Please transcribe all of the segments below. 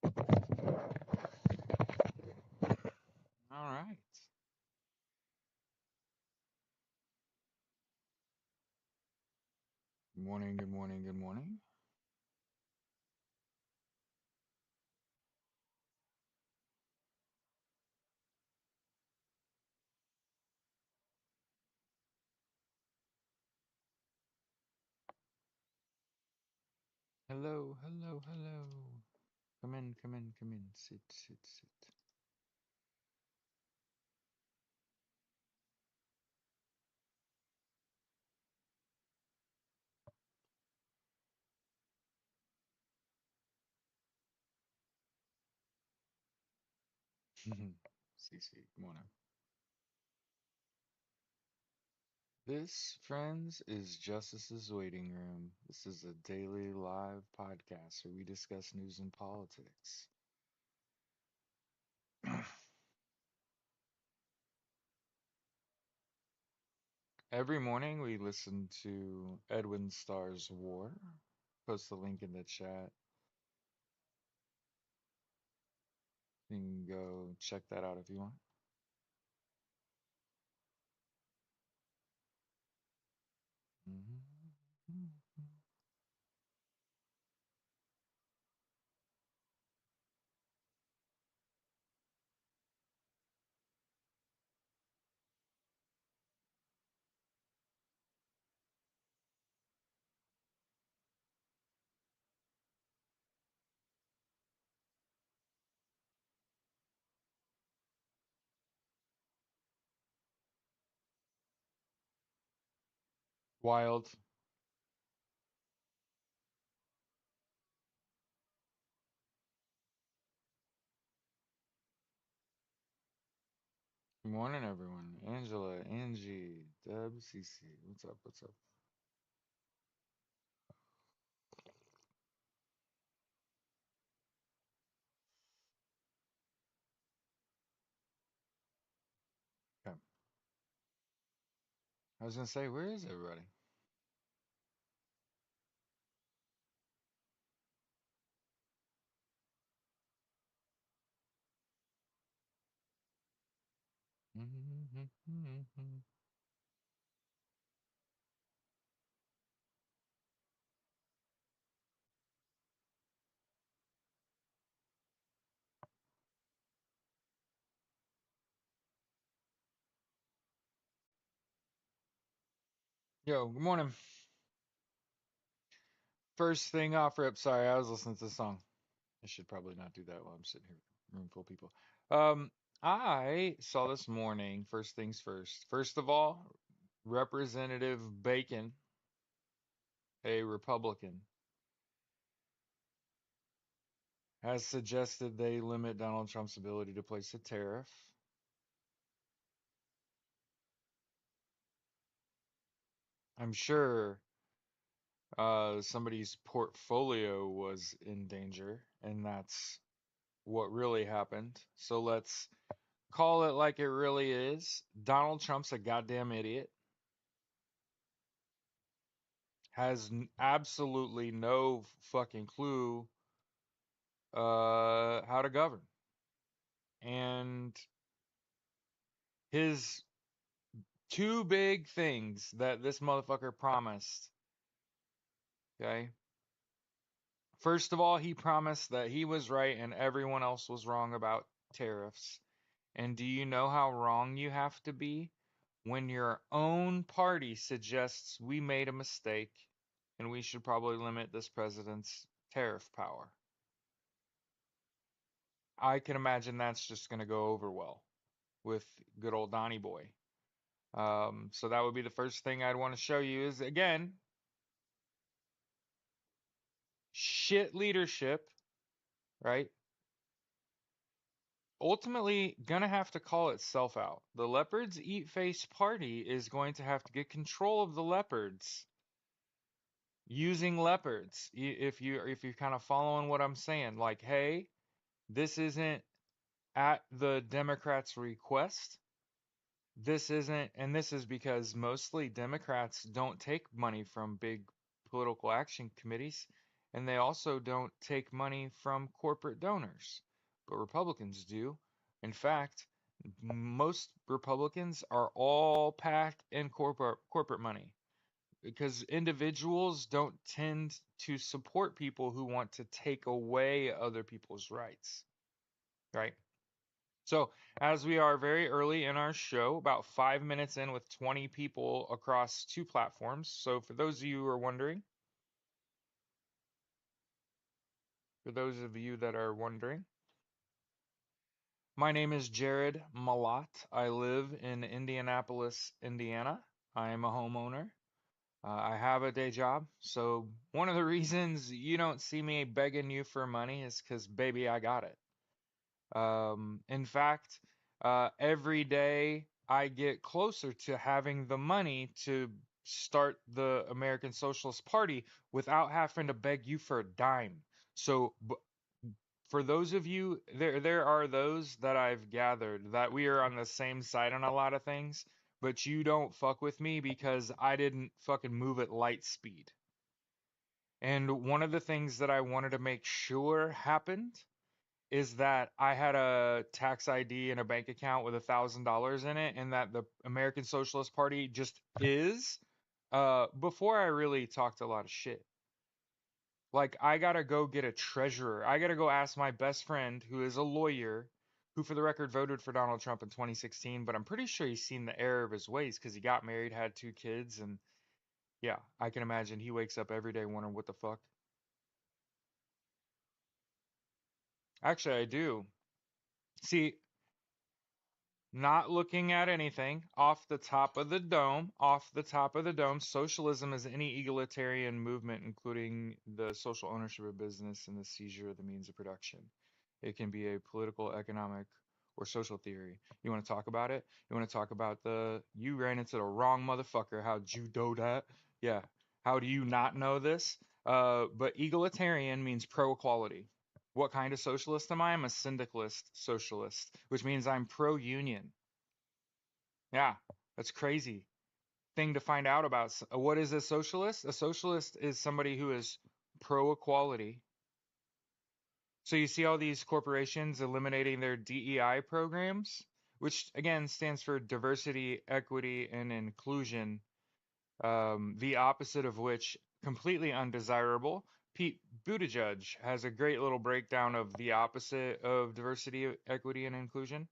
All right. Good morning, good morning, good morning. Hello, hello, hello. Come in, come in, come in. Sit, sit, sit. CC, good morning. This, friends, is Justice's Waiting Room. This is a daily live podcast where we discuss news and politics. Every morning we listen to Edwin Starr's War. Post the link in the chat. You can go check that out if you want. Wild. Good morning, everyone. Angela, Angie, Deb, CC. What's up? What's up? Okay. I was gonna say, where is everybody? Yo, good morning. First thing off rip. Sorry, I was listening to the song. I should probably not do that while I'm sitting here with a room full of people. Um, I saw this morning, first things first. First of all, Representative Bacon, a Republican, has suggested they limit Donald Trump's ability to place a tariff. I'm sure somebody's portfolio was in danger, and that's what really happened. So let's call it like it really is. Donald Trump's a goddamn idiot, has absolutely no fucking clue how to govern. And his two big things that this motherfucker promised, okay? First of all, he promised that he was right and everyone else was wrong about tariffs. And do you know how wrong you have to be when your own party suggests we made a mistake and we should probably limit this president's tariff power? I can imagine that's just going to go over well with good old Donnie Boy. So that would be the first thing I'd want to show you is again, shit leadership, right? Ultimately, gonna have to call itself out. The Leopards Eat Face Party is going to have to get control of the leopards using leopards. If you're kind of following what I'm saying, like, hey, this isn't at the Democrats' request. This isn't, and this is because mostly Democrats don't take money from big political action committees. and they also don't take money from corporate donors, but Republicans do. In fact, most Republicans are all packed in corporate money because individuals don't tend to support people who want to take away other people's rights, right? So, as we are very early in our show, about 5 minutes in with 20 people across two platforms. So, for those of you that are wondering, my name is Jared Malat. I live in Indianapolis, Indiana. I am a homeowner. I have a day job. So, one of the reasons you don't see me begging you for money is because, baby, I got it. In fact, every day I get closer to having the money to start the American Socialist Party without having to beg you for a dime. So, for those of you, there are those that I've gathered that we are on the same side on a lot of things, but you don't fuck with me because I didn't fucking move at light speed. And one of the things that I wanted to make sure happened is that I had a tax ID and a bank account with $1,000 in it, and that the American Socialist Party just is. Before I really talked a lot of shit. Like, I gotta go get a treasurer. I gotta go ask my best friend, who is a lawyer, who, for the record, voted for Donald Trump in 2016, but I'm pretty sure he's seen the error of his ways because he got married, had two kids, and yeah, I can imagine he wakes up every day wondering what the fuck. Actually, I do. See, not looking at anything, off the top of the dome, socialism is any egalitarian movement, including the social ownership of business and the seizure of the means of production. It can be a political, economic, or social theory. You want to talk about it? You want to talk about you ran into the wrong motherfucker. How'd you do that? Yeah. How do you not know this? But egalitarian means pro equality. What kind of socialist am I? I'm a syndicalist socialist, which means I'm pro union. Yeah, that's crazy thing to find out about. What is a socialist? A socialist is somebody who is pro equality. So you see all these corporations eliminating their DEI programs, which again stands for diversity, equity, and inclusion. The opposite of which, completely undesirable. Pete Buttigieg has a great little breakdown of the opposite of diversity, equity, and inclusion.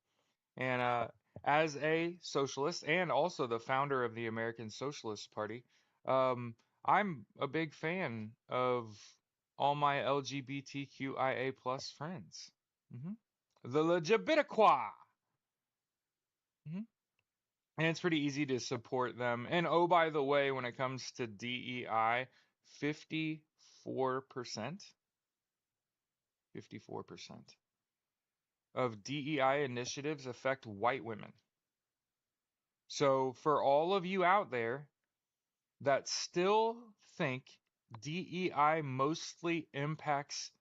And as a socialist and also the founder of the American Socialist Party, um, I'm a big fan of all my LGBTQIA plus friends. hmm The LGBTQI. hmm And it's pretty easy to support them. And oh, by the way, when it comes to DEI, 54%, 54% of DEI initiatives affect white women. So for all of you out there that still think DEI mostly impacts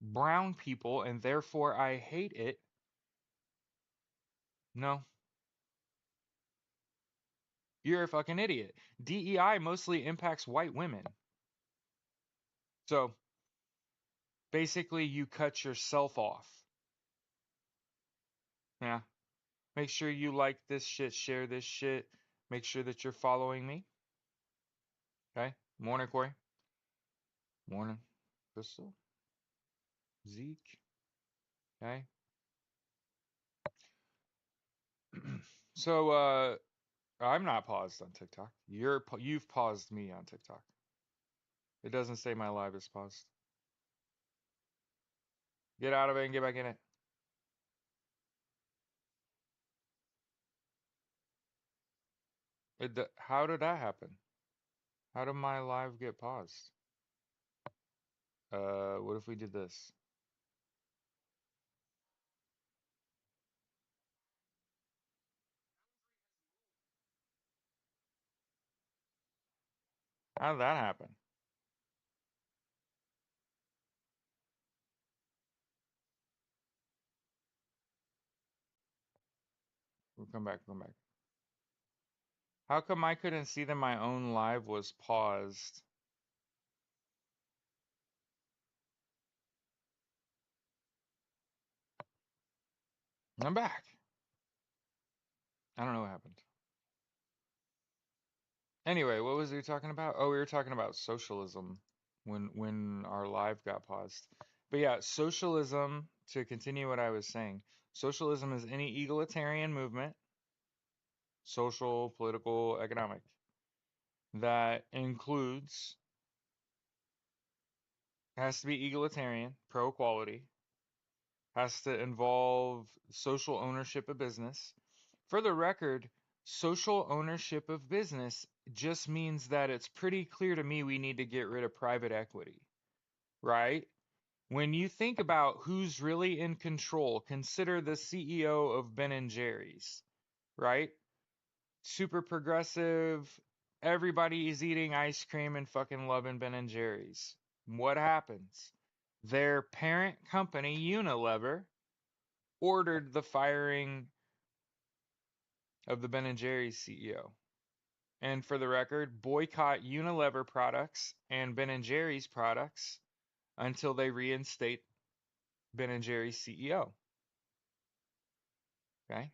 brown people and therefore I hate it, no, you're a fucking idiot. DEI mostly impacts white women. So basically, you cut yourself off. Yeah. Make sure you like this shit, share this shit. Make sure that you're following me. Okay. Morning, Corey. Morning, Crystal. Zeke. Okay. So, I'm not paused on TikTok. You've paused me on TikTok. It doesn't say my live is paused. Get out of it and get back in it. How did that happen? How did my live get paused? What if we did this? How did that happen? We'll come back, come back. How come I couldn't see that my own live was paused? I'm back. I don't know what happened. Anyway, what was we talking about? Oh, we were talking about socialism when our live got paused. But yeah, socialism, to continue what I was saying, socialism is any egalitarian movement, social, political, economic, that includes, has to be egalitarian, pro equality, has to involve social ownership of business. For the record, social ownership of business just means that it's pretty clear to me we need to get rid of private equity, right? When you think about who's really in control, consider the CEO of Ben and Jerry's, right? Super progressive. Everybody is eating ice cream and fucking loving Ben and Jerry's. What happens? Their parent company, Unilever, ordered the firing of the Ben and Jerry's CEO. And for the record, boycott Unilever products and Ben and Jerry's products until they reinstate Ben and Jerry's CEO. Okay?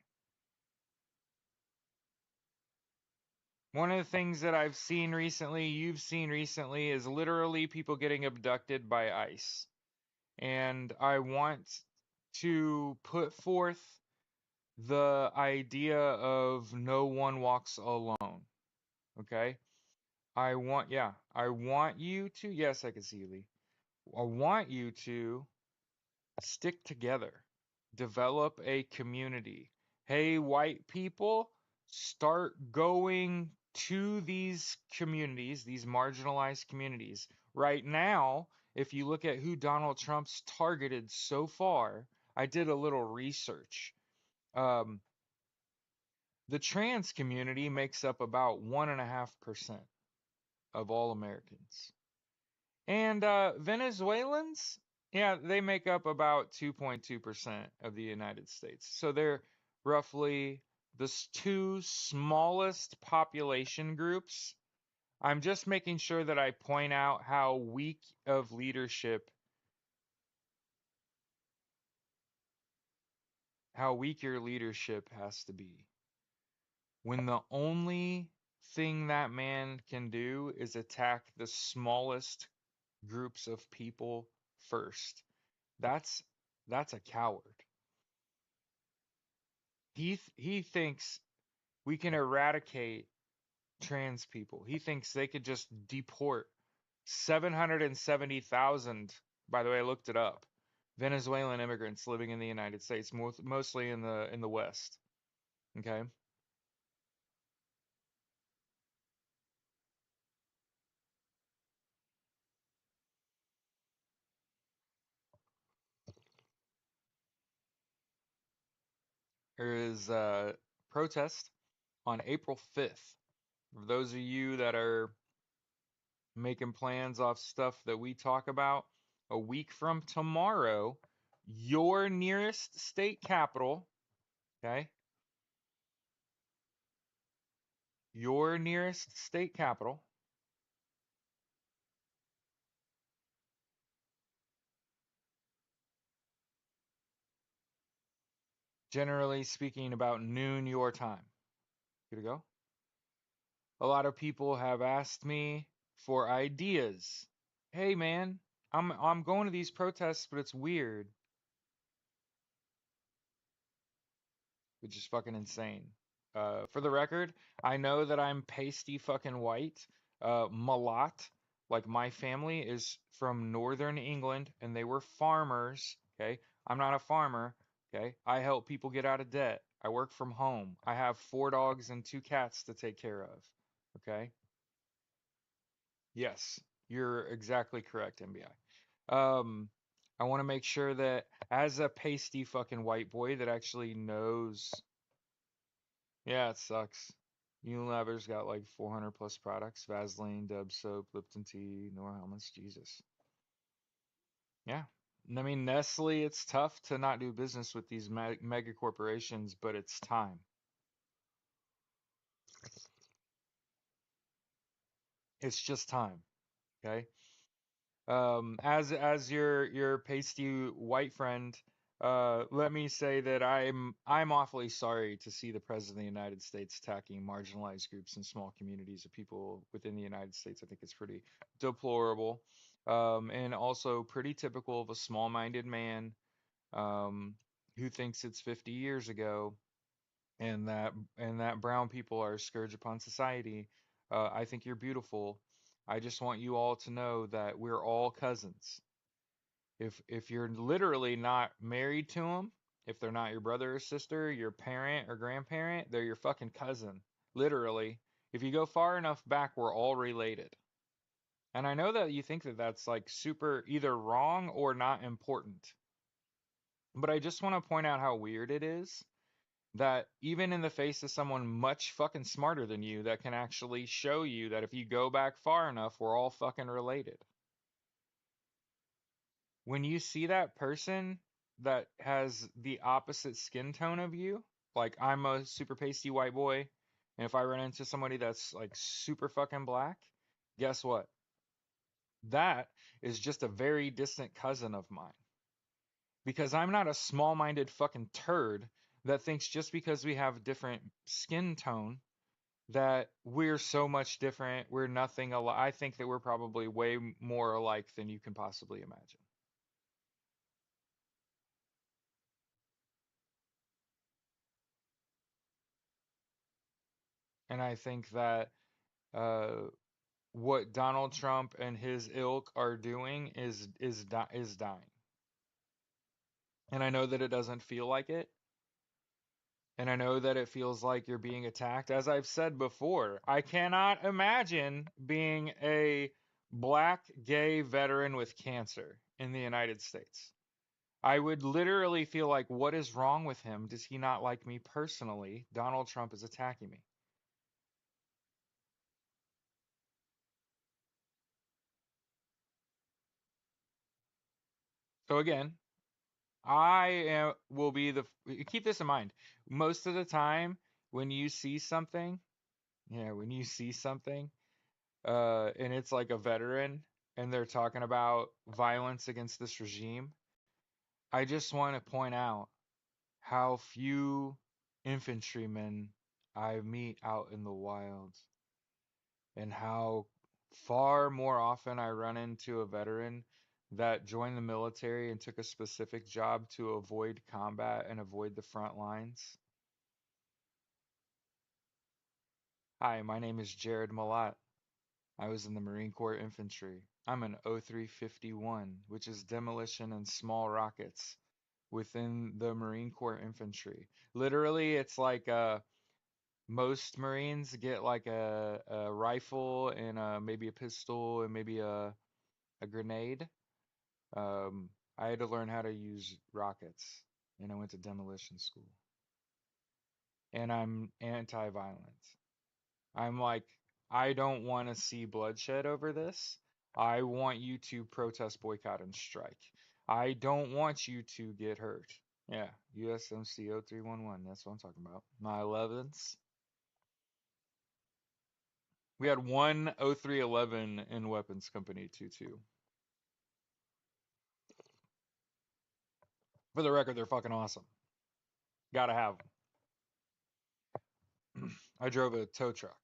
One of the things that I've seen recently, you've seen recently, is literally people getting abducted by ICE. And I want to put forth the idea of no one walks alone. Okay? I want you to, yes, I can see you, Lee. I want you to stick together, develop a community. Hey, white people, start going to these communities, these marginalized communities. Right now, if you look at who Donald Trump's targeted so far, I did a little research. Um, the trans community makes up about 1.5% of all Americans. And Venezuelans, yeah, they make up about 2.2% of the United States. So they're roughly the two smallest population groups. I'm just making sure that I point out how weak of leadership, how weak your leadership has to be. When the only thing that man can do is attack the smallest groups of people first. That's that's a coward. He thinks we can eradicate trans people. He thinks they could just deport 770,000, by the way, I looked it up, Venezuelan immigrants living in the United States, mostly in the West. Okay? There is a protest on April 5th. For those of you that are making plans off stuff that we talk about, a week from tomorrow, your nearest state capital, okay? Your nearest state capital, generally speaking, about noon your time. Good to go? A lot of people have asked me for ideas. Hey man, I'm going to these protests, but it's weird, which is fucking insane. For the record, I know that I'm pasty fucking white. Mulat, like my family is from northern England and they were farmers. Okay. I'm not a farmer. Okay. I help people get out of debt. I work from home. I have 4 dogs and 2 cats to take care of. Okay. Yes, you're exactly correct, MBI. I want to make sure that as a pasty fucking white boy that actually knows. Yeah, it sucks. Unilever's got like 400 plus products: Vaseline, Dove soap, Lipton tea, Nor helmets. Jesus. Yeah. I mean, Nestle, it's tough to not do business with these mega corporations, but it's time. It's just time. Okay. As your pasty white friend, let me say that I'm awfully sorry to see the President of the United States attacking marginalized groups and small communities of people within the United States. I think it's pretty deplorable, and also pretty typical of a small-minded man um, who thinks it's 50 years ago and that brown people are a scourge upon society. I think you're beautiful. I just want you all to know that we're all cousins. If you're literally not married to them, if they're not your brother or sister, your parent or grandparent, they're your fucking cousin. Literally. If you go far enough back, we're all related. And I know that you think that that's like super either wrong or not important. But I just want to point out how weird it is that even in the face of someone much fucking smarter than you that can actually show you that if you go back far enough, we're all fucking related. When you see that person that has the opposite skin tone of you, like I'm a super pasty white boy, and if I run into somebody that's like super fucking black, guess what? That is just a very distant cousin of mine. Because I'm not a small minded fucking turd that thinks just because we have different skin tone that we're so much different, we're nothing alike. I think that we're probably way more alike than you can possibly imagine. And I think that uh, what Donald Trump and his ilk are doing is dying. And I know that it doesn't feel like it, and I know that it feels like you're being attacked. As I've said before, I cannot imagine being a black gay veteran with cancer in the United States. I would literally feel like, what is wrong with him? Does he not like me personally? Donald Trump is attacking me. So again, will be the, keep this in mind. Most of the time, when you see something, when you see something, and it's like a veteran and they're talking about violence against this regime, I just want to point out how few infantrymen I meet out in the wild and how far more often I run into a veteran that joined the military and took a specific job to avoid combat and avoid the front lines. Hi, my name is Jared Malat. I was in the Marine Corps Infantry. I'm an O-351, which is demolition and small rockets within the Marine Corps Infantry. Literally, it's like most Marines get like a rifle and maybe a pistol and maybe a grenade. I had to learn how to use rockets, and I went to demolition school. And I'm anti-violent. I'm like, I don't want to see bloodshed over this. I want you to protest, boycott, and strike. I don't want you to get hurt. Yeah, USMC 0311. That's what I'm talking about. My 11s. We had one 0311 in Weapons Company 22. For the record, they're fucking awesome. Gotta have them. I drove a tow truck.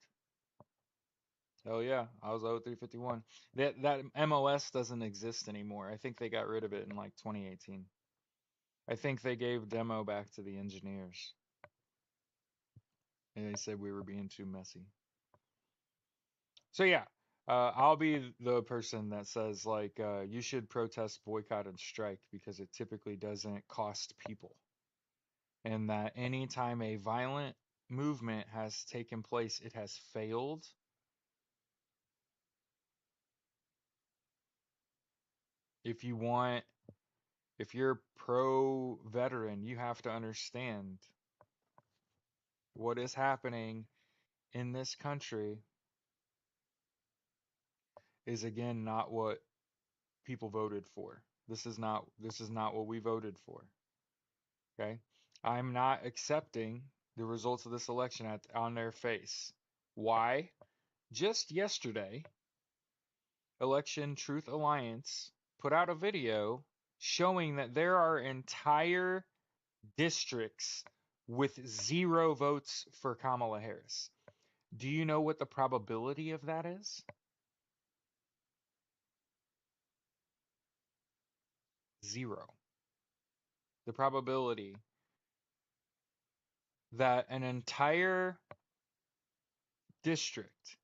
Hell yeah, I was 0351. That MOS doesn't exist anymore. I think they got rid of it in like 2018. I think they gave demo back to the engineers. And they said we were being too messy. So yeah, I'll be the person that says like you should protest, boycott, and strike because it typically doesn't cost people. And that anytime a violent movement has taken place, it has failed. If you want, if you're pro veteran, you have to understand what is happening in this country is again not what people voted for. This is not what we voted for. Okay? I'm not accepting the results of this election on their face. Why? Just yesterday, Election Truth Alliance put out a video showing that there are entire districts with 0 votes for Kamala Harris. Do you know what the probability of that is? 0. The probability that an entire district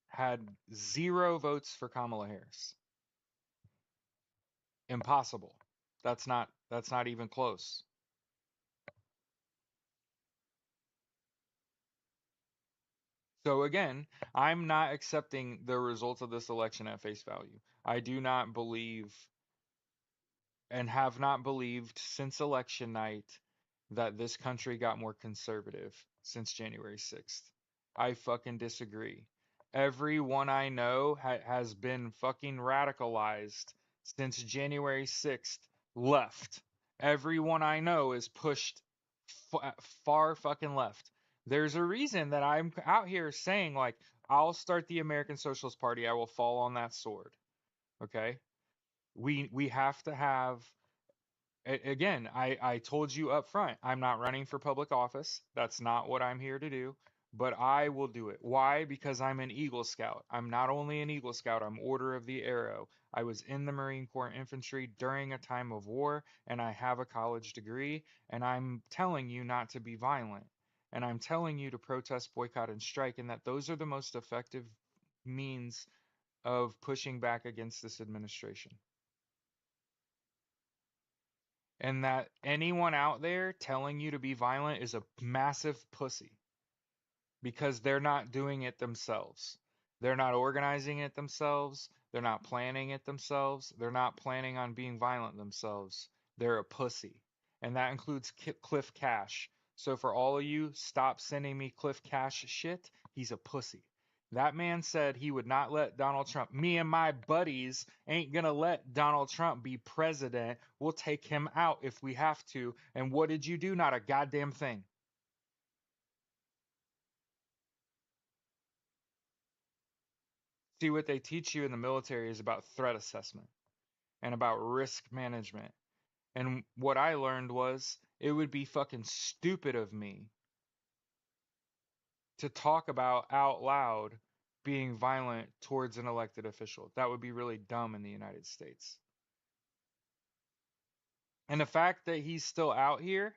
had 0 votes for Kamala Harris. Impossible. That's not even close. So again, I'm not accepting the results of this election at face value. I do not believe and have not believed since election night that this country got more conservative since January 6th. I fucking disagree. Everyone I know has been fucking radicalized since January 6th left. Everyone I know is pushed far fucking left. There's a reason that I'm out here saying, like, I'll start the American Socialist Party. I will fall on that sword. Okay? We have to have again, I told you up front, I'm not running for public office. That's not what I'm here to do, but I will do it. Why? Because I'm an Eagle Scout. I'm not only an Eagle Scout, I'm Order of the Arrow. I was in the Marine Corps Infantry during a time of war, and I have a college degree, and I'm telling you not to be violent. And I'm telling you to protest, boycott, and strike, and that those are the most effective means of pushing back against this administration. And that anyone out there telling you to be violent is a massive pussy because they're not doing it themselves. They're not organizing it themselves. They're not planning it themselves. They're not planning on being violent themselves. They're a pussy. And that includes Cliff Cash. So for all of you, stop sending me Cliff Cash shit. He's a pussy. That man said he would not let Donald Trump. Me and my buddies ain't going to let Donald Trump be president. We'll take him out if we have to. And what did you do? Not a goddamn thing. See, what they teach you in the military is about threat assessment and about risk management. And what I learned was it would be fucking stupid of me to talk about out loud being violent towards an elected official. That would be really dumb in the United States. And the fact that he's still out here,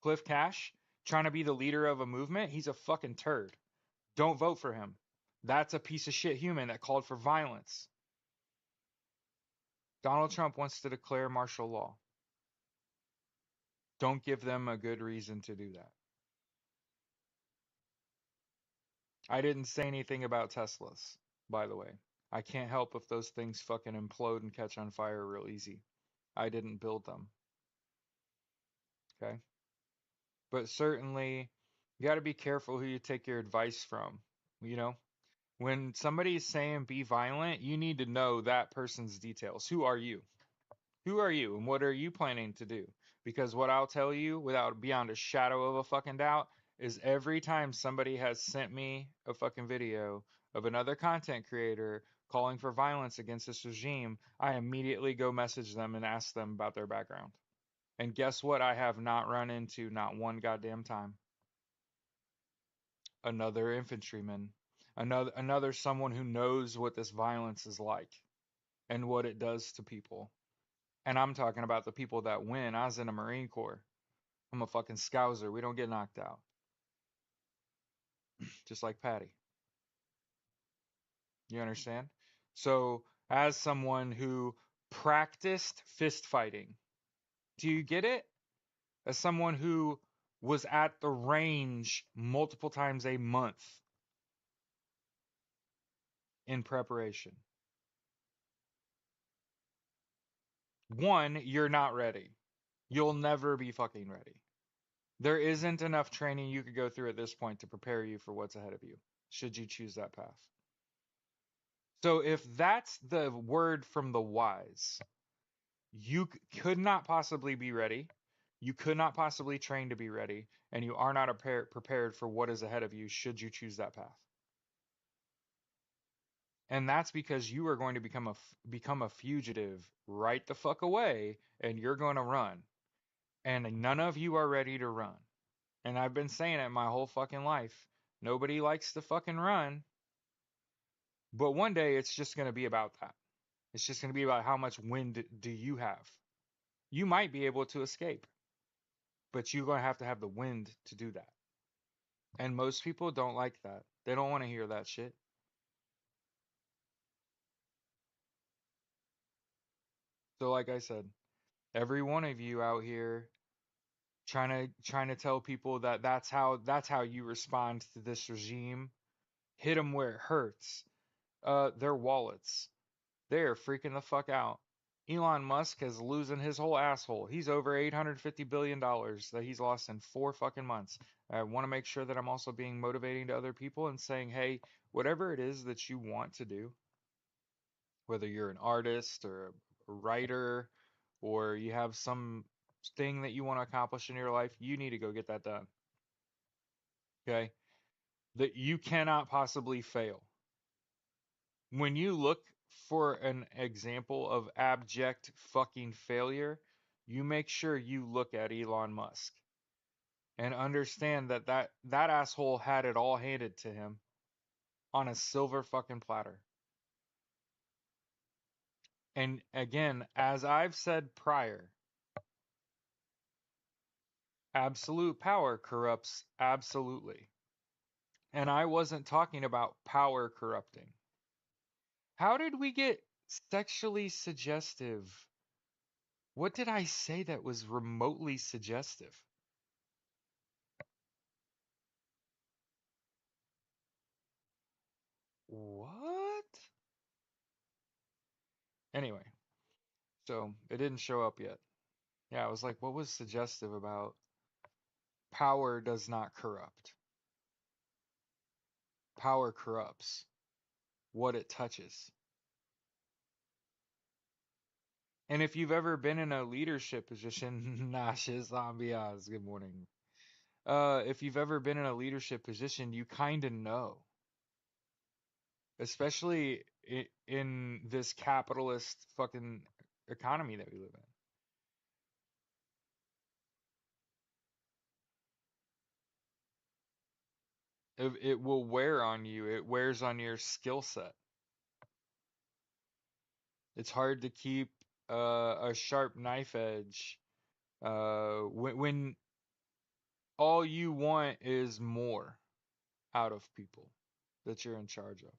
Cliff Cash, trying to be the leader of a movement, he's a fucking turd. Don't vote for him. That's a piece of shit human that called for violence. Donald Trump wants to declare martial law. Don't give them a good reason to do that. I didn't say anything about Teslas, by the way. I can't help if those things fucking implode and catch on fire real easy. I didn't build them. Okay? But certainly, you got to be careful who you take your advice from. You know, when somebody's saying be violent, you need to know that person's details. Who are you? Who are you and what are you planning to do? Because what I'll tell you without beyond a shadow of a fucking doubt is every time somebody has sent me a fucking video of another content creator calling for violence against this regime, I immediately go message them and ask them about their background. And guess what? I have not run into not one goddamn time. Another infantryman, another someone who knows what this violence is like and what it does to people. And I'm talking about the people that win. I was in the Marine Corps. I'm a fucking scouser. We don't get knocked out. Just like Patty. You understand? So, as someone who practiced fist fighting, do you get it? As someone who was at the range multiple times a month in preparation. One, you're not ready. You'll never be fucking ready. There isn't enough training you could go through at this point to prepare you for what's ahead of you, should you choose that path. So if that's the word from the wise, you could not possibly be ready. You could not possibly train to be ready, and you are not prepared for what is ahead of you should you choose that path. And that's because you are going to become a fugitive right the fuck away, and you're going to run. And none of you are ready to run. And I've been saying it my whole fucking life. Nobody likes to fucking run, but one day it's just going to be about that. It's just going to be about how much wind do you have. You might be able to escape, but you're going to have the wind to do that. And most people don't like that. They don't want to hear that shit. So like I said, every one of you out here trying to tell people that that's how you respond to this regime. Hit them where it hurts. Their wallets. They're freaking the fuck out. Elon Musk is losing his whole asshole. He's over $850 billion that he's lost in 4 fucking months. I want to make sure that I'm also being motivating to other people and saying, hey, whatever it is that you want to do, whether you're an artist or a writer or you have some thing that you want to accomplish in your life, you need to go get that done. Okay? That you cannot possibly fail. When you look for an example of abject fucking failure, you make sure you look at Elon Musk and understand that asshole had it all handed to him on a silver fucking platter. And again, as I've said prior, absolute power corrupts absolutely. And I wasn't talking about power corrupting. How did we get sexually suggestive? What did I say that was remotely suggestive? What? Anyway, so it didn't show up yet. Yeah, I was like, what was suggestive about power does not corrupt? Power corrupts what it touches. And if you've ever been in a leadership position, Nashes Ambiance, good morning. If you've ever been in a leadership position, you kind of know, especially in this capitalist fucking economy that we live in. It will wear on you. It wears on your skill set. It's hard to keep a sharp knife edge when all you want is more out of people that you're in charge of.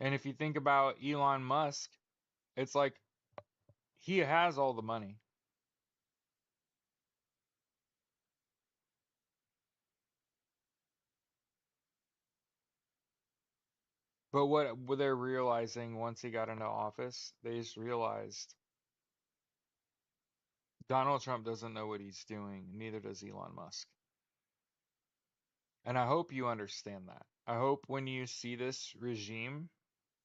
And if you think about Elon Musk, it's like he has all the money. But what they're realizing once he got into office, they just realized Donald Trump doesn't know what he's doing, neither does Elon Musk. And I hope you understand that. I hope when you see this regime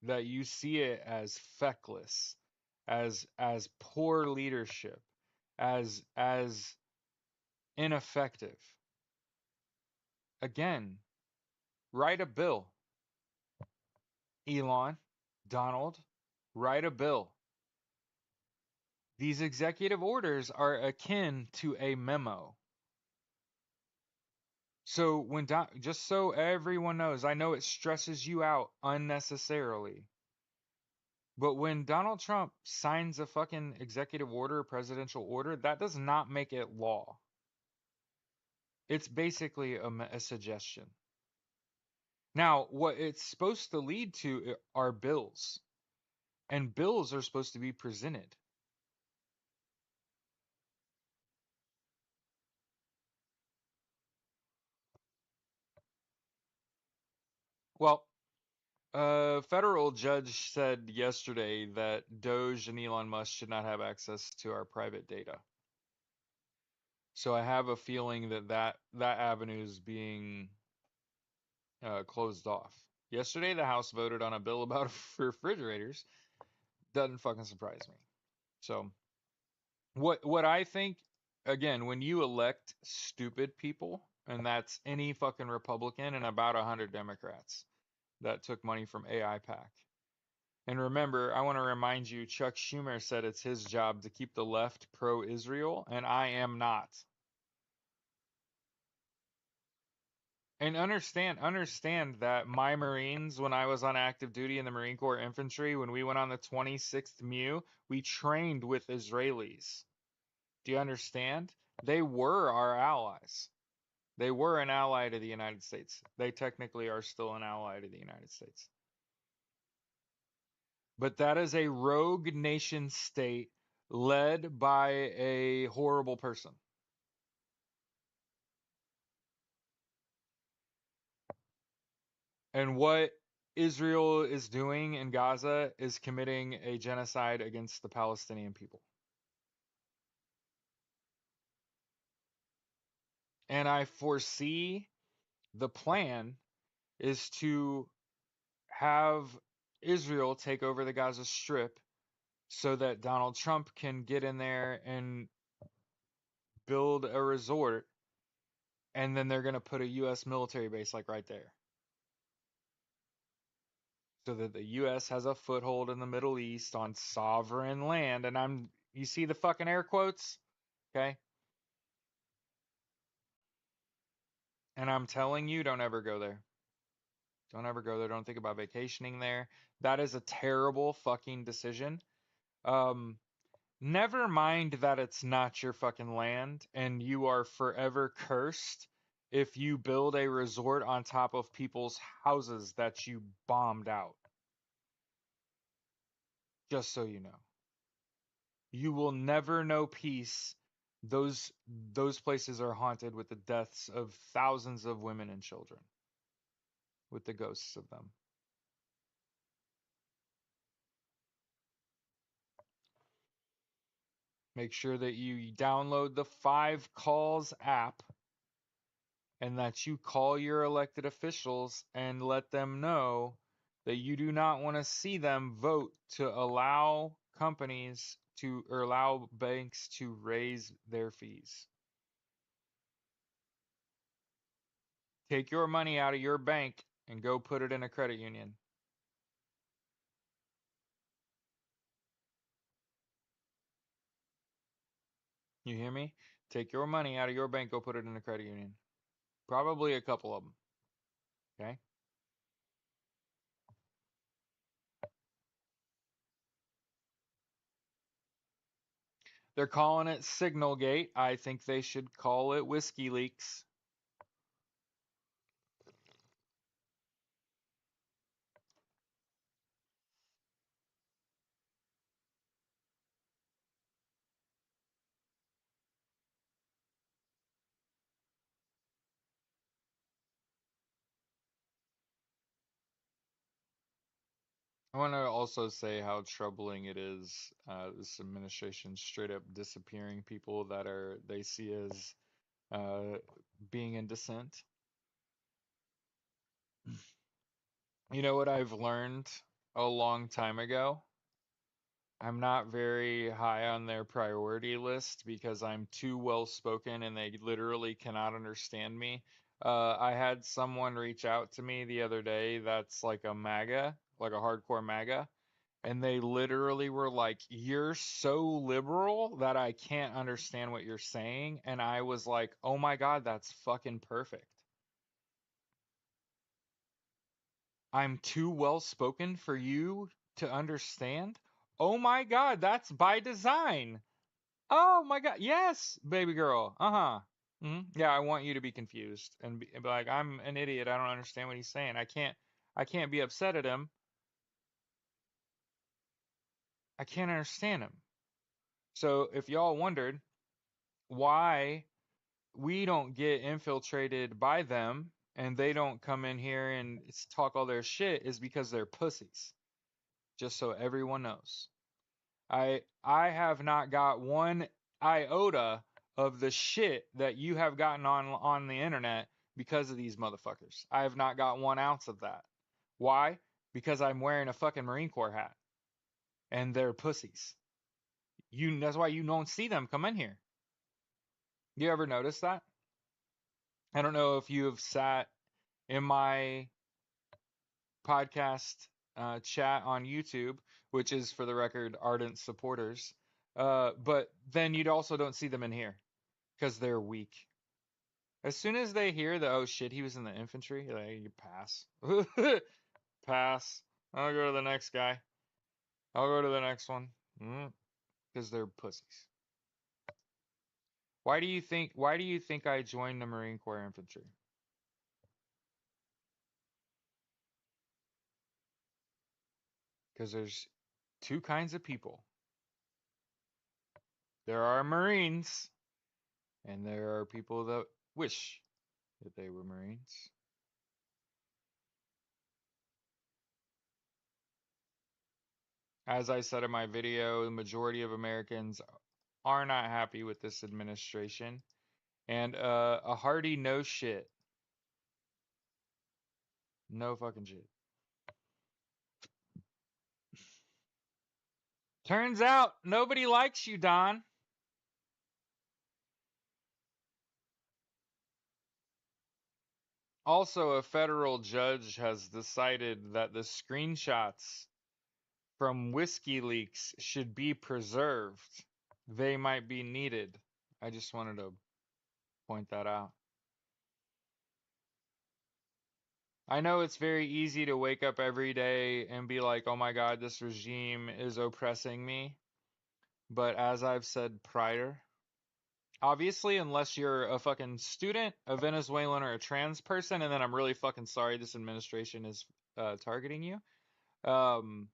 that you see it as feckless, as poor leadership, as ineffective. Again, write a bill. Elon, Donald, write a bill. These executive orders are akin to a memo. So just so everyone knows, I know it stresses you out unnecessarily. But when Donald Trump signs a fucking executive order, a presidential order, that does not make it law. It's basically a suggestion. Now, what it's supposed to lead to are bills, and bills are supposed to be presented. Well, a federal judge said yesterday that Doge and Elon Musk should not have access to our private data. So I have a feeling that avenue is being closed off. Yesterday, the House voted on a bill about refrigerators. Doesn't fucking surprise me. So what I think, again, when you elect stupid people, and that's any fucking Republican and about 100 Democrats, that took money from AIPAC. And remember, I want to remind you, Chuck Schumer said it's his job to keep the left pro-Israel, and I am not. And understand that my Marines, when I was on active duty in the Marine Corps Infantry, when we went on the 26th MEU, we trained with Israelis. Do you understand? They were our allies. They were an ally to the United States. They technically are still an ally to the United States. But that is a rogue nation state led by a horrible person. And what Israel is doing in Gaza is committing a genocide against the Palestinian people. And I foresee the plan is to have Israel take over the Gaza Strip so that Donald Trump can get in there and build a resort, and then they're going to put a U.S. military base like right there. So that the U.S. has a foothold in the Middle East on sovereign land. And you see the fucking air quotes? Okay. And I'm telling you, don't ever go there. Don't ever go there. Don't think about vacationing there. That is a terrible fucking decision. Um, Never mind that it's not your fucking land and you are forever cursed if you build a resort on top of people's houses that you bombed out. Just so you know. You will never know peace. Those places are haunted with the deaths of thousands of women and children, with the ghosts of them. Make sure that you download the 5Calls app and that you call your elected officials and let them know that you do not want to see them vote to allow companies to or allow banks to raise their fees. Take your money out of your bank and go put it in a credit union. You hear me? Take your money out of your bank, go put it in a credit union. Probably a couple of them. Okay? They're calling it Signalgate. I think they should call it Whiskey Leaks. I want to also say how troubling it is, this administration straight up disappearing people that they see as uh, being in dissent. You know what I've learned a long time ago? I'm not very high on their priority list because I'm too well spoken and they literally cannot understand me. I had someone reach out to me the other day that's like a MAGA, like a hardcore MAGA, and they literally were like, "You're so liberal that I can't understand what you're saying." And I was like, "Oh my God, that's fucking perfect. I'm too well spoken for you to understand? Oh my God, that's by design. Oh my God, yes, baby girl. Uh-huh. Yeah, I want you to be confused and be like, I'm an idiot. I don't understand what he's saying. I can't be upset at him. I can't understand him." So if y'all wondered why we don't get infiltrated by them and they don't come in here and talk all their shit, is because they're pussies. Just so everyone knows. I have not got one iota of the shit that you have gotten on the internet because of these motherfuckers. I have not got 1 ounce of that. Why? Because I'm wearing a fucking Marine Corps hat and they're pussies. That's why you don't see them come in here. You ever notice that? I don't know if you have sat in my podcast chat on YouTube, which is for the record ardent supporters. But then you also don't see them in here because they're weak. As soon as they hear that, oh shit, he was in the infantry, like, you pass. Pass. I'll go to the next guy. I'll go to the next one. Because they're pussies. Why do you think I joined the Marine Corps infantry? Because there's two kinds of people. There are Marines, and there are people that wish that they were Marines. As I said in my video, the majority of Americans are not happy with this administration. And a hearty no shit. No fucking shit. Turns out nobody likes you, Don. Also, a federal judge has decided that the screenshots from WikiLeaks should be preserved. They might be needed. I just wanted to point that out. I know it's very easy to wake up every day and be like, oh my God, this regime is oppressing me. But as I've said prior, obviously, unless you're a fucking student, a Venezuelan, or a trans person, and then I'm really fucking sorry this administration is targeting you. Um,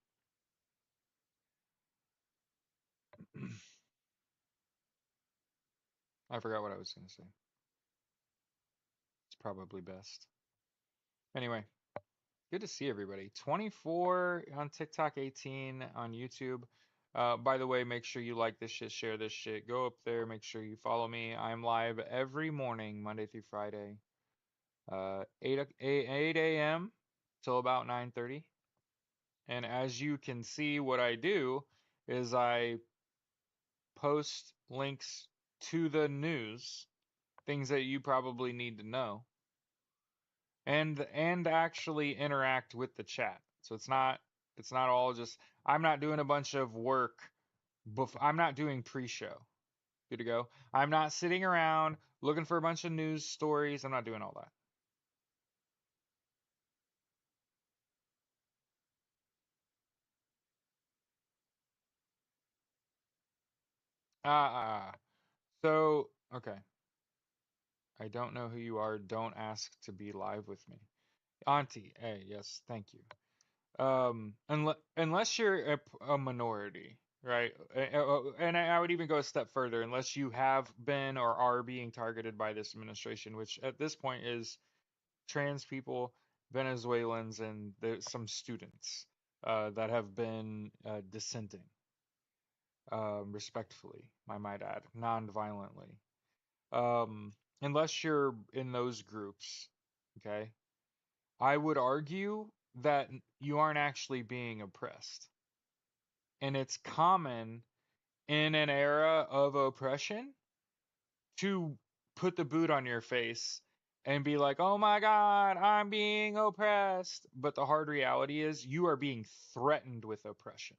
I forgot what I was going to say. It's probably best. Anyway, good to see everybody. 24 on TikTok, 18 on YouTube. By the way, make sure you like this shit, share this shit. Go up there, make sure you follow me. I'm live every morning, Monday through Friday, 8 a.m. till about 9:30. And as you can see, what I do is I post links to the news, things that you probably need to know, and actually interact with the chat. So it's not all just I'm not doing a bunch of work I'm not doing pre-show. Good to go. I'm not sitting around looking for a bunch of news stories. I'm not doing all that. So okay. I don't know who you are. Don't ask to be live with me. Auntie, hey, yes, thank you. Unless you're a minority, right? And I would even go a step further, unless you have been or are being targeted by this administration, which at this point is trans people, Venezuelans, and some students that have been dissenting, respectfully, I might add, non-violently. Unless you're in those groups, okay? I would argue that you aren't actually being oppressed. And it's common in an era of oppression to put the boot on your face and be like, oh my God, I'm being oppressed. But the hard reality is you are being threatened with oppression.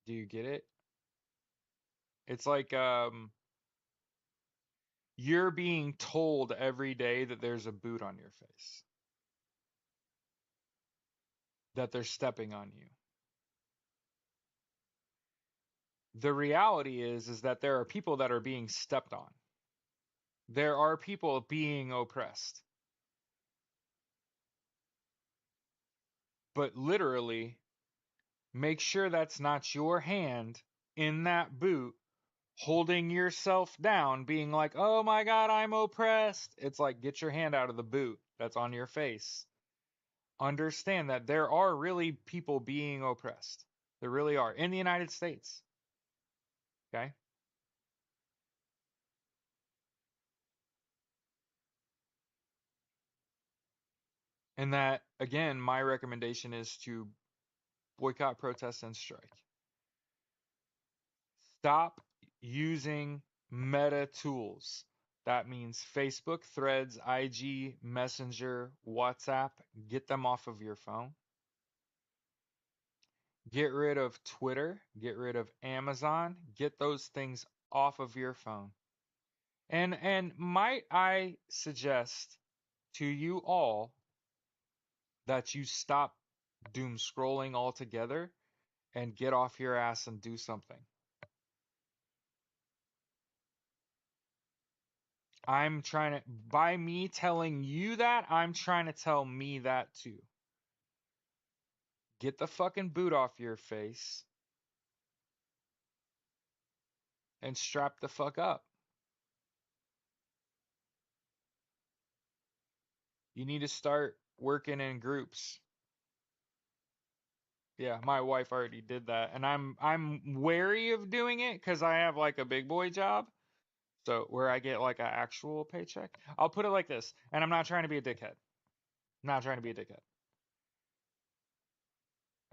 Do you get it? It's like you're being told every day that there's a boot on your face, that they're stepping on you. The reality is that there are people that are being stepped on. There are people being oppressed. But literally, make sure that's not your hand in that boot holding yourself down, being like, oh my God, I'm oppressed. It's like, get your hand out of the boot that's on your face. Understand that there are really people being oppressed. There really are in the United States. Okay. And that, again, my recommendation is to boycott, protest, and strike. Stop using meta tools That means Facebook, Threads, IG, Messenger, WhatsApp. Get them off of your phone. Get rid of Twitter. Get rid of Amazon. Get those things off of your phone. And might I suggest to you all that you stop doom scrolling altogether and get off your ass and do something. I'm trying to, by me telling you that, I'm trying to tell me that too. Get the fucking boot off your face and strap the fuck up. You need to start working in groups. Yeah, my wife already did that, and I'm wary of doing it because I have like a big boy job, so where I get like an actual paycheck. I'll put it like this, and I'm not trying to be a dickhead. I'm not trying to be a dickhead.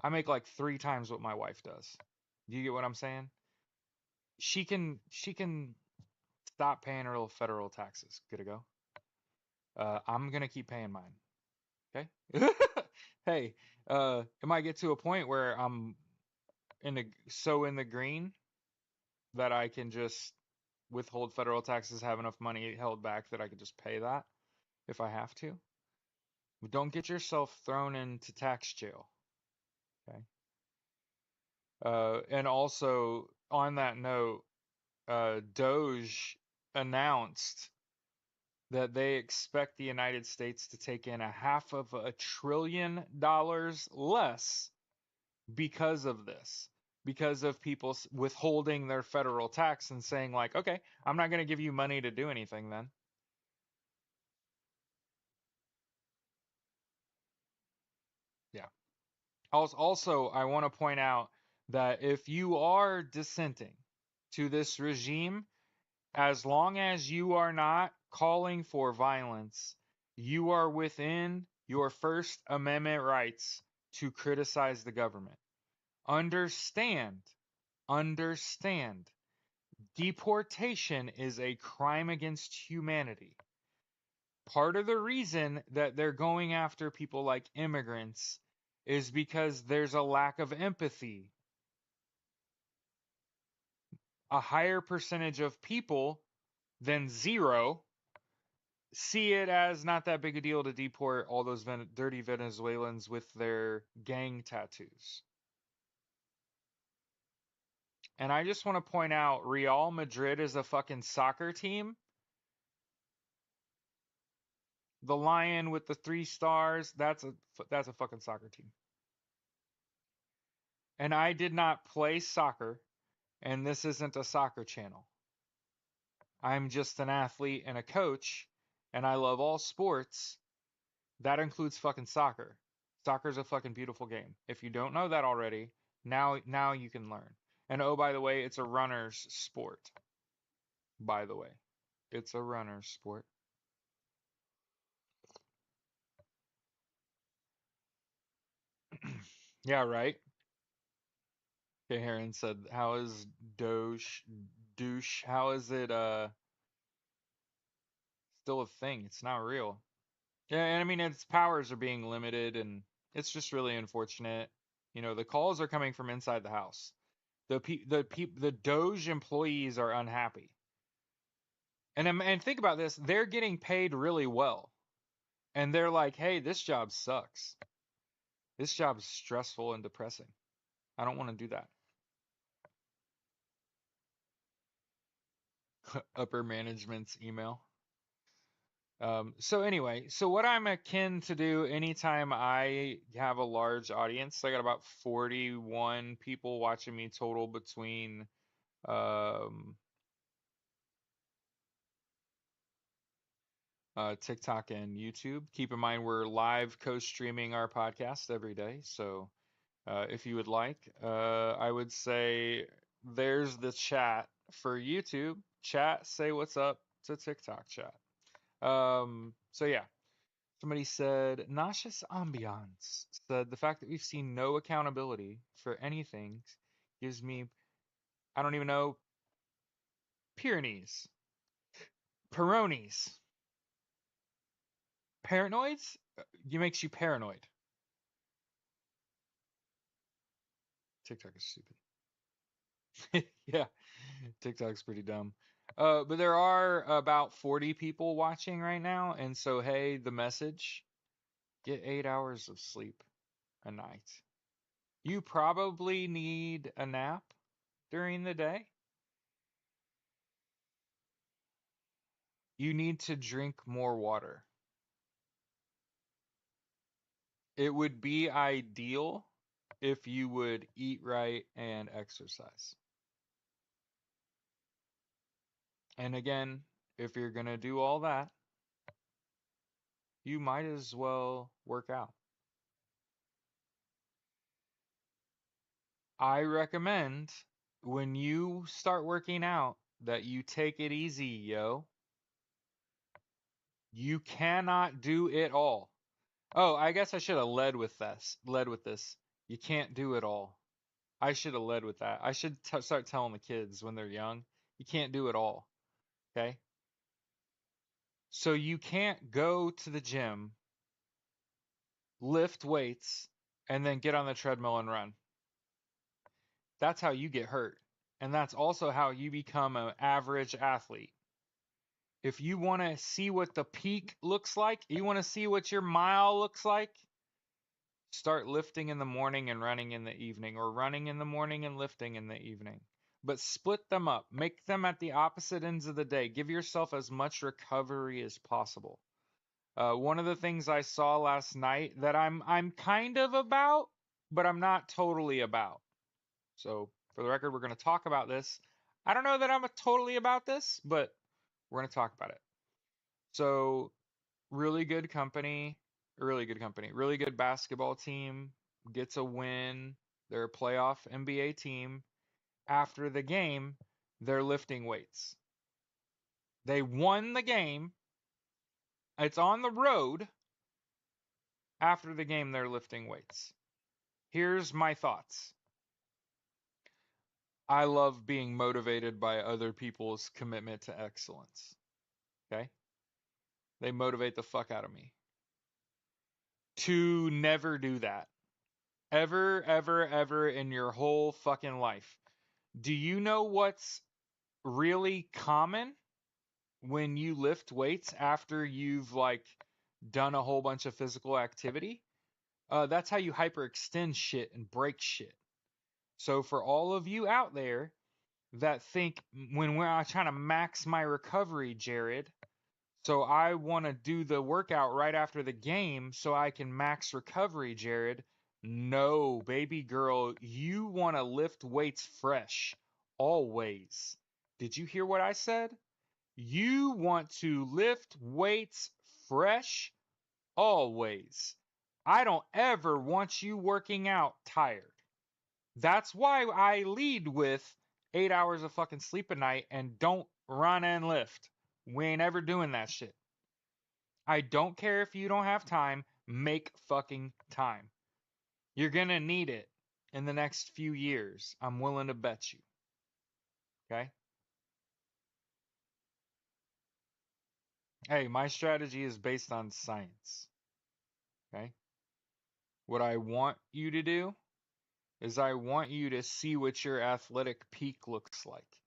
I make like 3 times what my wife does. Do you get what I'm saying? She can stop paying her little federal taxes. Good to go. I'm gonna keep paying mine. Okay. Hey, it might get to a point where I'm in the green that I can just withhold federal taxes, have enough money held back that I could just pay that if I have to. But don't get yourself thrown into tax jail. Okay. And also on that note, Doge announced that they expect the United States to take in $500 billion less because of this, because of people withholding their federal tax and saying, like, okay, I'm not going to give you money to do anything then. Yeah. Also, I want to point out that if you are dissenting to this regime, as long as you are not calling for violence, you are within your First Amendment rights to criticize the government. Understand, understand, deportation is a crime against humanity. Part of the reason that they're going after people like immigrants is because there's a lack of empathy. A higher percentage of people than zero see it as not that big a deal to deport all those dirty Venezuelans with their gang tattoos. And I just want to point out Real Madrid is a fucking soccer team. The lion with the 3 stars, that's a fucking soccer team. And I did not play soccer, and this isn't a soccer channel. I'm just an athlete and a coach, and I love all sports. That includes fucking soccer. Soccer's a fucking beautiful game. If you don't know that already, now you can learn. And oh, by the way, it's a runner's sport. By the way, it's a runner's sport. Yeah, right. Okay, Heron said, "How is Doge douche? How is it still a thing? It's not real." Yeah, and I mean its powers are being limited, and it's just really unfortunate. You know, the calls are coming from inside the house. The Doge employees are unhappy. And think about this, they're getting paid really well. And they're like, "Hey, this job sucks. This job's stressful and depressing. I don't want to do that." Upper management's email. So anyway, so what I'm akin to do anytime I have a large audience, I got about 41 people watching me total between um, TikTok and YouTube. Keep in mind we're live co-streaming our podcast every day, so if you would like, I would say there's the chat for YouTube. Chat, say what's up to TikTok chat. So yeah. Somebody said, nauseous ambiance. Said, the fact that we've seen no accountability for anything gives me, I don't even know, Pyrenees. Peronis. Paranoids? It makes you paranoid. TikTok is stupid. Yeah, TikTok's pretty dumb. But there are about 40 people watching right now, and so hey, the message: get 8 hours of sleep a night. You probably need a nap during the day. You need to drink more water. It would be ideal if you would eat right and exercise. And again, if you're going to do all that, you might as well work out. I recommend when you start working out that you take it easy, yo. You cannot do it all. Oh, I guess I should have led with this. Led with this. You can't do it all. I should have led with that. I should start telling the kids when they're young, you can't do it all. Okay? So you can't go to the gym, lift weights, and then get on the treadmill and run. That's how you get hurt. And that's also how you become an average athlete. If you want to see what the peak looks like, you want to see what your mile looks like, start lifting in the morning and running in the evening, or running in the morning and lifting in the evening. But split them up, make them at the opposite ends of the day. Give yourself as much recovery as possible. One of the things I saw last night that I'm kind of about, but I'm not totally about. So for the record, we're going to talk about this. I don't know that I'm totally about this, but we're going to talk about it. So really good company, really good basketball team gets a win. They're a playoff NBA team. After the game, they're lifting weights. They won the game. It's on the road. After the game, they're lifting weights. Here's my thoughts. I love being motivated by other people's commitment to excellence. Okay? They motivate the fuck out of me. To never do that. Ever, ever, ever in your whole fucking life. Do you know what's really common when you lift weights after you've like done a whole bunch of physical activity? That's how you hyperextend shit and break shit. So for all of you out there that think when we're trying to max my recovery, Jared, so I want to do the workout right after the game so I can max recovery, Jared. No, baby girl, you want to lift weights fresh, always. Did you hear what I said? You want to lift weights fresh, always. I don't ever want you working out tired. That's why I lead with 8 hours of fucking sleep a night and don't run and lift. We ain't ever doing that shit. I don't care if you don't have time, make fucking time. You're gonna need it in the next few years. I'm willing to bet you. Okay? Hey, my strategy is based on science. Okay? What I want you to do is I want you to see what your athletic peak looks like.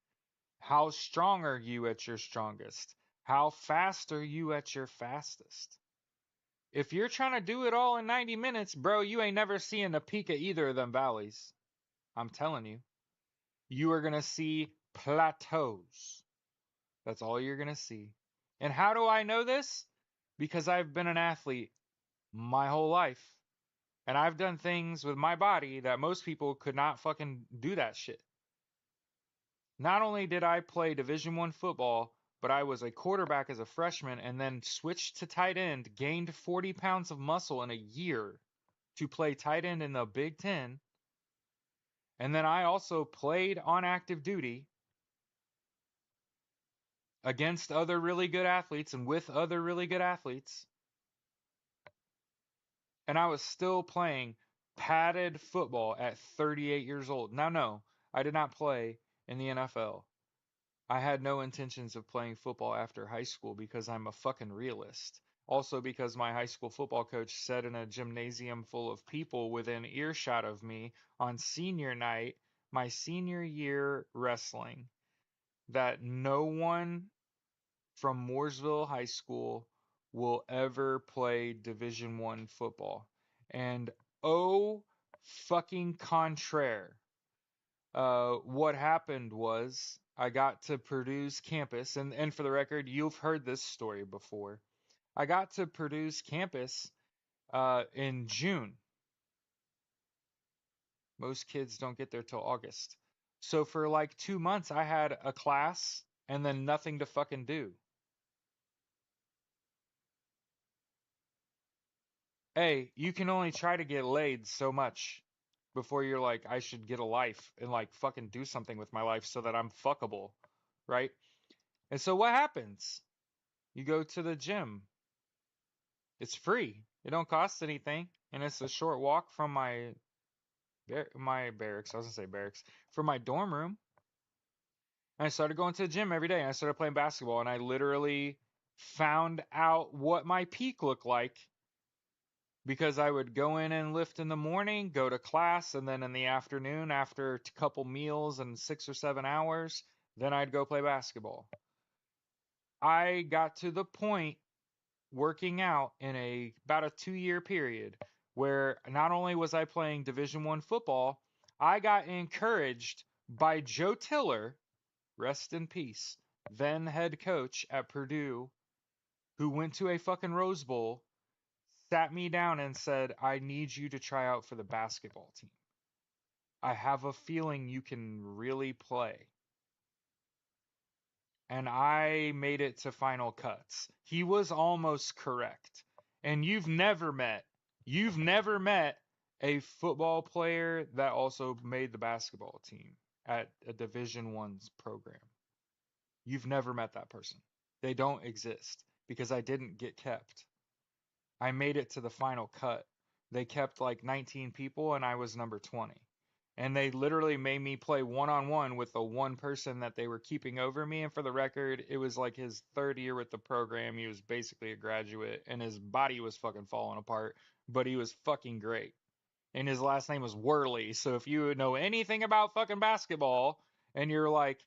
How strong are you at your strongest? How fast are you at your fastest? If you're trying to do it all in 90 minutes, bro, you ain't never seeing a peak at either of them valleys. I'm telling you. You are going to see plateaus. That's all you're going to see. And how do I know this? Because I've been an athlete my whole life. And I've done things with my body that most people could not fucking do that shit. Not only did I play Division 1 football, but I was a quarterback as a freshman and then switched to tight end, gained 40 pounds of muscle in a year to play tight end in the Big Ten. And then I also played on active duty against other really good athletes and with other really good athletes. And I was still playing padded football at 38 years old. Now, no, I did not play in the NFL. I had no intentions of playing football after high school because I'm a fucking realist. Also, because my high school football coach said in a gymnasium full of people within earshot of me on senior night, my senior year wrestling, that no one from Mooresville High School will ever play Division One football. And oh fucking contraire. What happened was I got to Purdue's campus, and for the record, you've heard this story before. I got to Purdue's campus in June. Most kids don't get there till August. So for like 2 months, I had a class and then nothing to fucking do. Hey, you can only try to get laid so much before you're like, I should get a life and like fucking do something with my life so that I'm fuckable, right? And so what happens? You go to the gym. It's free. It don't cost anything, and it's a short walk from my barracks. I was gonna say barracks from my dorm room. And I started going to the gym every day. And I started playing basketball, and I literally found out what my peak looked like because I would go in and lift in the morning, go to class, and then in the afternoon, after a couple meals and 6 or 7 hours, then I'd go play basketball. I got to the point working out in a about a 2 year period where not only was I playing Division One football, I got encouraged by Joe Tiller, rest in peace, then head coach at Purdue, who went to a fucking Rose Bowl, sat me down and said, I need you to try out for the basketball team. I have a feeling you can really play. And I made it to final cuts. He was almost correct. And you've never met a football player that also made the basketball team at a Division One's program. You've never met that person. They don't exist because I didn't get kept. I made it to the final cut. They kept like 19 people and I was number 20. And they literally made me play one on one with the one person that they were keeping over me. And for the record, it was like his third year with the program. He was basically a graduate and his body was fucking falling apart, but he was fucking great. And his last name was Worley. So if you know anything about fucking basketball and you're like,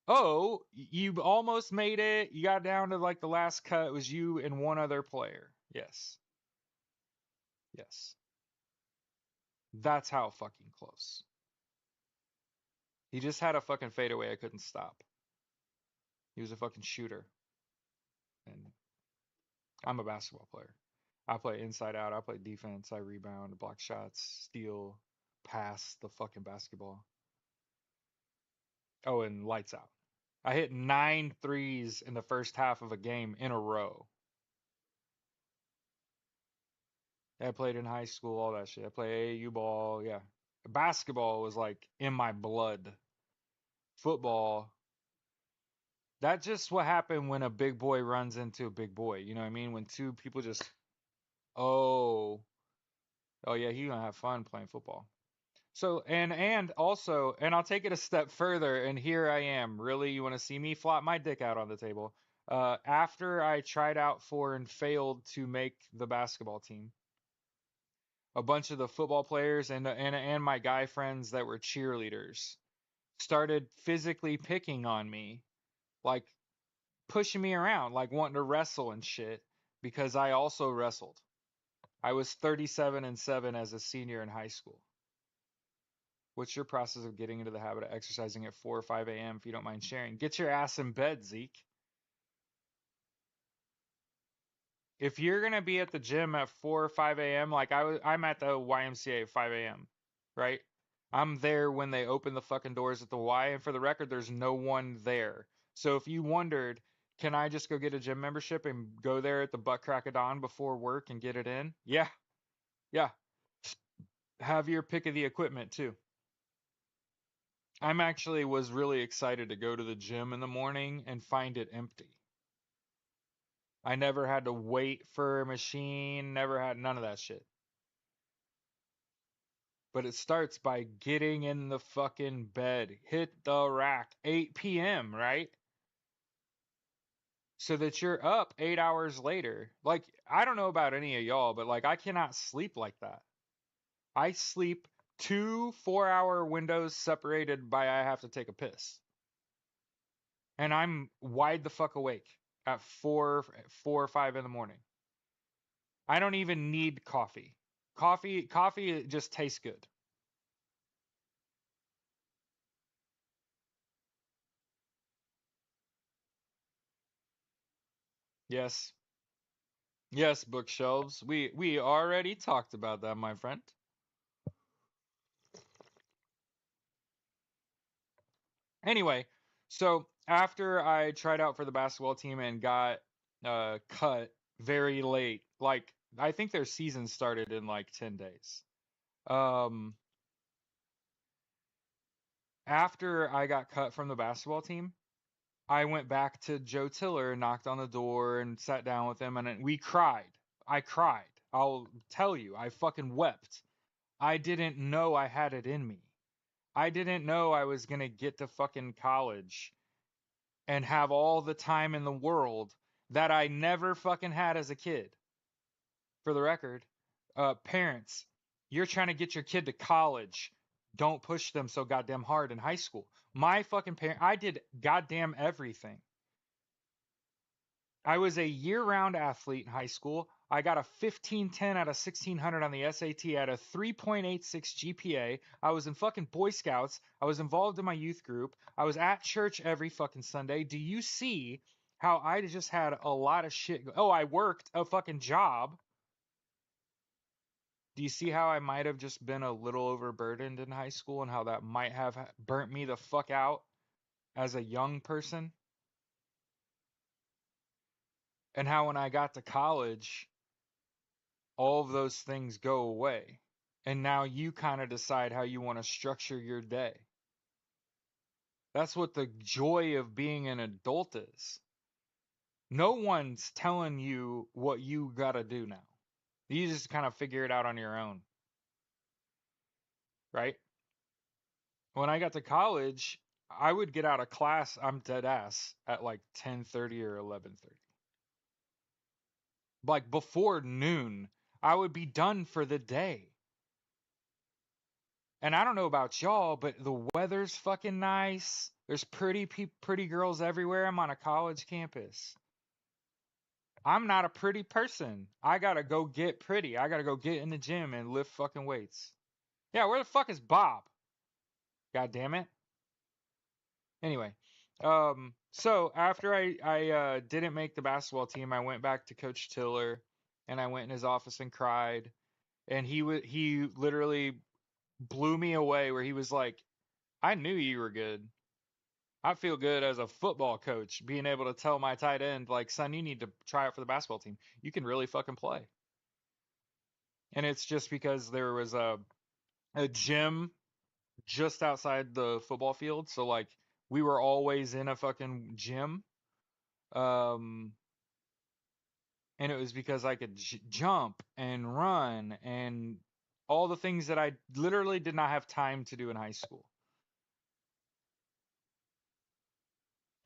oh, you almost made it, you got down to like the last cut, it was you and one other player. Yes. Yes. That's how fucking close. He just had a fucking fadeaway I couldn't stop. He was a fucking shooter. And I'm a basketball player. I play inside out. I play defense. I rebound, block shots, steal, pass the fucking basketball. Oh, and lights out. I hit 9 threes in the first half of a game in a row. I played in high school, all that shit. I played AAU ball. Yeah. Basketball was like in my blood. Football, that's just what happened when a big boy runs into a big boy. You know what I mean? When two people just, oh, oh yeah, he gonna have fun playing football. So and also, and I'll take it a step further, and here I am. Really, you want to see me flop my dick out on the table? After I tried out for and failed to make the basketball team, a bunch of the football players and my guy friends that were cheerleaders started physically picking on me, like pushing me around, like wanting to wrestle and shit, because I also wrestled. I was 37-7 as a senior in high school. What's your process of getting into the habit of exercising at 4 or 5 a.m. if you don't mind sharing? Get your ass in bed, Zeke. If you're gonna be at the gym at 4 or 5 a.m., like I'm at the YMCA at 5 a.m., right? I'm there when they open the fucking doors at the Y, and for the record, there's no one there. So if you wondered, can I just go get a gym membership and go there at the butt crack of dawn before work and get it in? Yeah, yeah. Have your pick of the equipment too. I'm actually was really excited to go to the gym in the morning and find it empty. I never had to wait for a machine, never had none of that shit. But it starts by getting in the fucking bed. Hit the rack. 8 p.m., right? so that you're up 8 hours later. Like, I don't know about any of y'all, but like, I cannot sleep like that. I sleep 2 4-hour windows separated by I have to take a piss. And I'm wide the fuck awake at 4 or 5 in the morning. I don't even need coffee. Coffee it just tastes good. Yes. Yes, bookshelves. We already talked about that, my friend. Anyway, so after I tried out for the basketball team and got cut very late, like I think their season started in like 10 days. Um After I got cut from the basketball team, I went back to Joe Tiller, knocked on the door and sat down with him and we cried. I cried. I'll tell you, I fucking wept. I didn't know I had it in me. I didn't know I was going to get to fucking college and have all the time in the world that I never fucking had as a kid. For the record, parents, you're trying to get your kid to college. Don't push them so goddamn hard in high school. My fucking parent, I did goddamn everything. I was a year-round athlete in high school. I got a 1510 out of 1600 on the SAT at a 3.86 GPA. I was in fucking Boy Scouts. I was involved in my youth group. I was at church every fucking Sunday. Do you see how I just had a lot of shit? Oh, I worked a fucking job. Do you see how I might have just been a little overburdened in high school and how that might have burnt me the fuck out as a young person? And how when I got to college, all of those things go away. And now you kind of decide how you want to structure your day. That's what the joy of being an adult is. No one's telling you what you got to do now. You just kind of figure it out on your own, right? When I got to college, I would get out of class, I'm dead ass, at like 10:30 or 11:30. Like before noon, I would be done for the day. And I don't know about y'all, but the weather's fucking nice. There's pretty girls everywhere. I'm on a college campus. I'm not a pretty person. I gotta go get pretty. I gotta go get in the gym and lift fucking weights. Yeah, where the fuck is Bob? God damn it. Anyway, so after I didn't make the basketball team, I went back to Coach Tiller, and I went in his office and cried. And he literally blew me away, where he was like, "I knew you were good. I feel good as a football coach being able to tell my tight end, like, son, you need to try out for the basketball team. You can really fucking play." And it's just because there was a gym just outside the football field, so like we were always in a fucking gym. Um, and it was because I could jump and run and all the things that I literally did not have time to do in high school.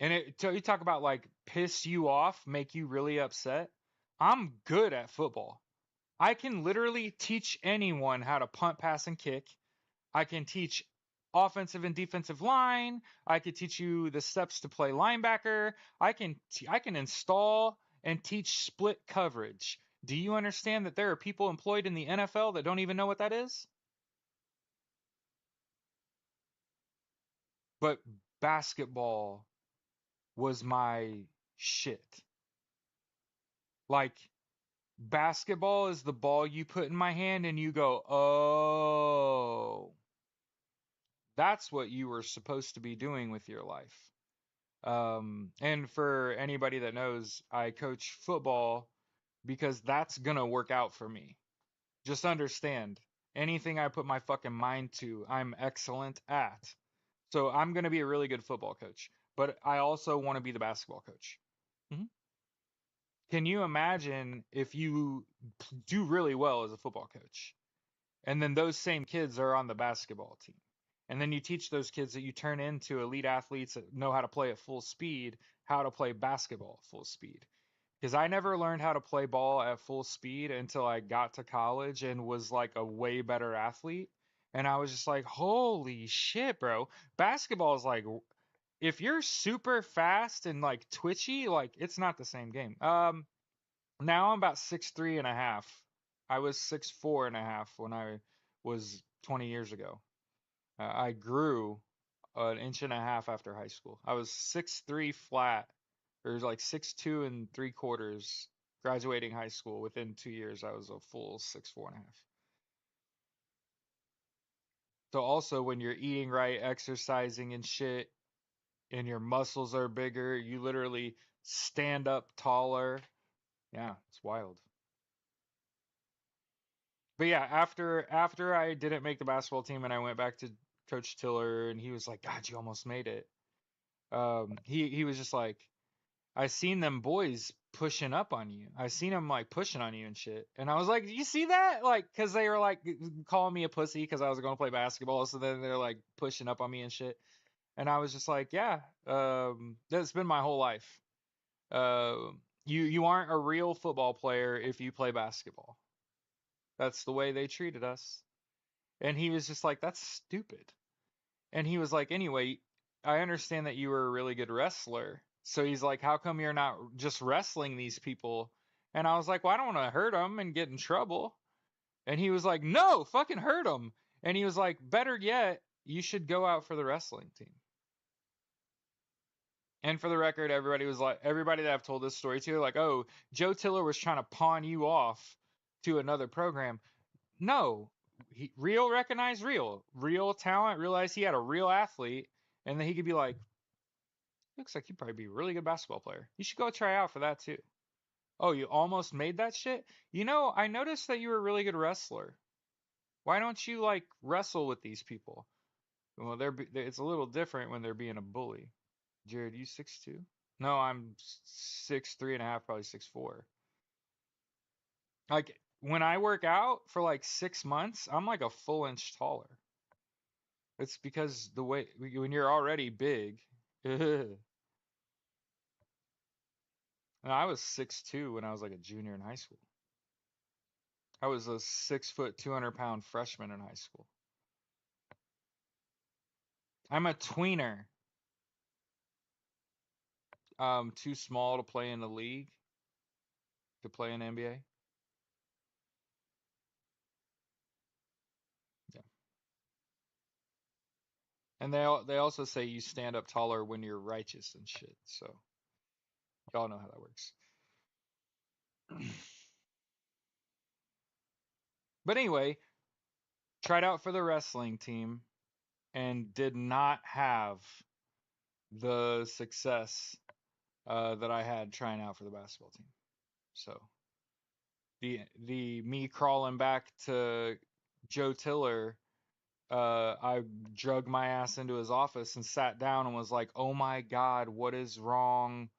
And so you talk about like piss you off, make you really upset. I'm good at football. I can literally teach anyone how to punt, pass, and kick. I can teach offensive and defensive line. I could teach you the steps to play linebacker. I can install and teach split coverage. Do you understand that there are people employed in the NFL that don't even know what that is? But basketball was my shit. Like, basketball is the ball you put in my hand and you go, "Oh, that's what you were supposed to be doing with your life." And for anybody that knows, I coach football because that's gonna work out for me. Just understand, anything I put my fucking mind to, I'm excellent at. So I'm gonna be a really good football coach, but I also want to be the basketball coach. Mhm. Can you imagine if you do really well as a football coach, and then those same kids are on the basketball team? And then you teach those kids that you turn into elite athletes that know how to play at full speed, how to play basketball at full speed. Because I never learned how to play ball at full speed until I got to college and was like a way better athlete. And I was just like, holy shit, bro. Basketball is like, if you're super fast and like twitchy, like it's not the same game. Now I'm about 6'3" and a half. I was 6'4" and a half when I was 20 years ago. I grew an inch and a half after high school. I was 6'3" flat, or like 6'2" and 3/4 graduating high school. Within 2 years, I was a full 6'4" and a half. So also when you're eating right, exercising and shit, and your muscles are bigger, you literally stand up taller. Yeah, it's wild. But yeah, after I didn't make the basketball team and I went back to Coach Tiller and he was like, God, you almost made it. He was just like, I seen them boys pushing up on you. I seen them like pushing on you and shit. And I was like, you see that? Like, cause they were like calling me a pussy because I was going to play basketball. So then they're like pushing up on me and shit. And I was just like, yeah, that's been my whole life. Uh, you aren't a real football player if you play basketball. That's the way they treated us. And he was just like, that's stupid. And he was like, anyway, I understand that you were a really good wrestler. So he's like, how come you're not just wrestling these people? And I was like, well, I don't want to hurt them and get in trouble. And he was like, no, fucking hurt them. And he was like, better yet, you should go out for the wrestling team. And for the record, everybody was like, everybody that I've told this story to, like, oh, Joe Tiller was trying to pawn you off to another program. No, real recognized real talent, realized he had a real athlete, and then he could be like, looks like you'd probably be a really good basketball player. You should go try out for that too. Oh, you almost made that shit? You know, I noticed that you were a really good wrestler. Why don't you like wrestle with these people? Well, it's a little different when they're being a bully. Jared, you 6'2"? No, I'm 6'3" and a half, probably 6'4". Like when I work out for like 6 months, I'm like a full inch taller. It's because the way when you're already big. And I was 6'2" when I was like a junior in high school. I was a 6 foot, 200 pound freshman in high school. I'm a tweener. Too small to play in the league, to play in NBA. Yeah. And they also say you stand up taller when you're righteous and shit. So y'all know how that works. But anyway, tried out for the wrestling team and did not have the success that I had trying out for the basketball team. So the me crawling back to Joe Tiller, I drug my ass into his office and sat down and was like, "Oh my God, what is wrong?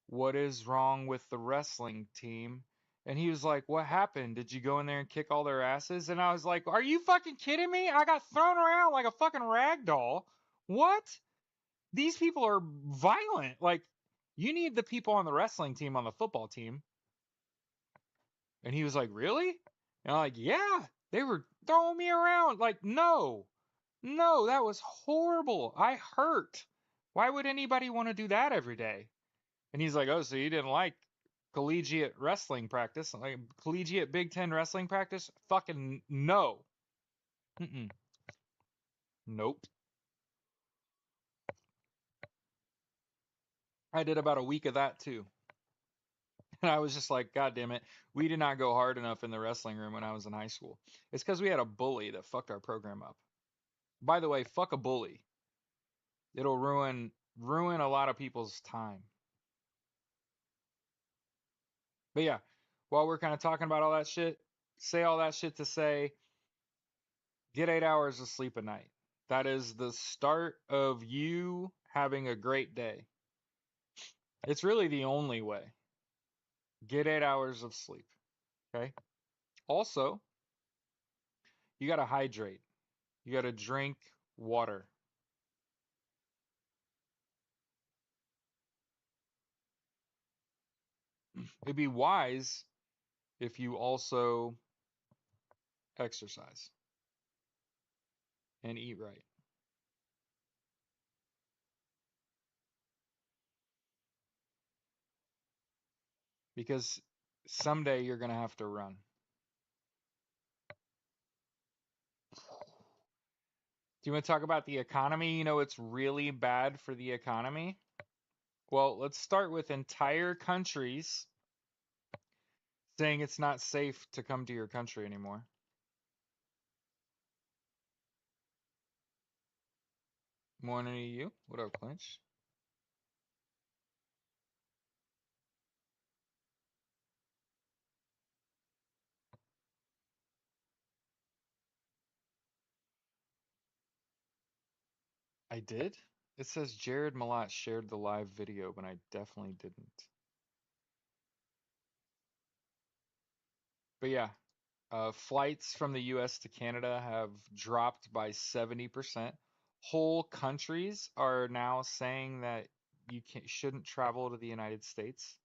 What is wrong with the wrestling team?" And he was like, "What happened? Did you go in there and kick all their asses?" And I was like, "Are you fucking kidding me? I got thrown around like a fucking rag doll. What? These people are violent. Like, you need the people on the wrestling team on the football team." And he was like, "Really?" And I'm like, "Yeah, they were throwing me around." Like, no, no, that was horrible. I hurt. Why would anybody want to do that every day? And he's like, "Oh, so you didn't like collegiate wrestling practice, like collegiate Big Ten wrestling practice?" Fucking no. Mm-mm. Nope. I did about a week of that too. And I was just like, God damn it, we did not go hard enough in the wrestling room when I was in high school. It's because we had a bully that fucked our program up. By the way, fuck a bully. It'll ruin a lot of people's time. But yeah, while we're kind of talking about all that shit, say all that shit to say, get 8 hours of sleep a night. That is the start of you having a great day. It's really the only way. Get 8 hours of sleep. Okay. Also, you got to hydrate. You got to drink water. It'd be wise if you also exercise and eat right. Because someday you're going to have to run. Do you want to talk about the economy? You know, it's really bad for the economy. Well, let's start with entire countries saying it's not safe to come to your country anymore. Morning to you. What up, Clinch? I did? It says Jared Malat shared the live video, but I definitely didn't. But yeah, flights from the US to Canada have dropped by 70%. Whole countries are now saying that shouldn't travel to the United States.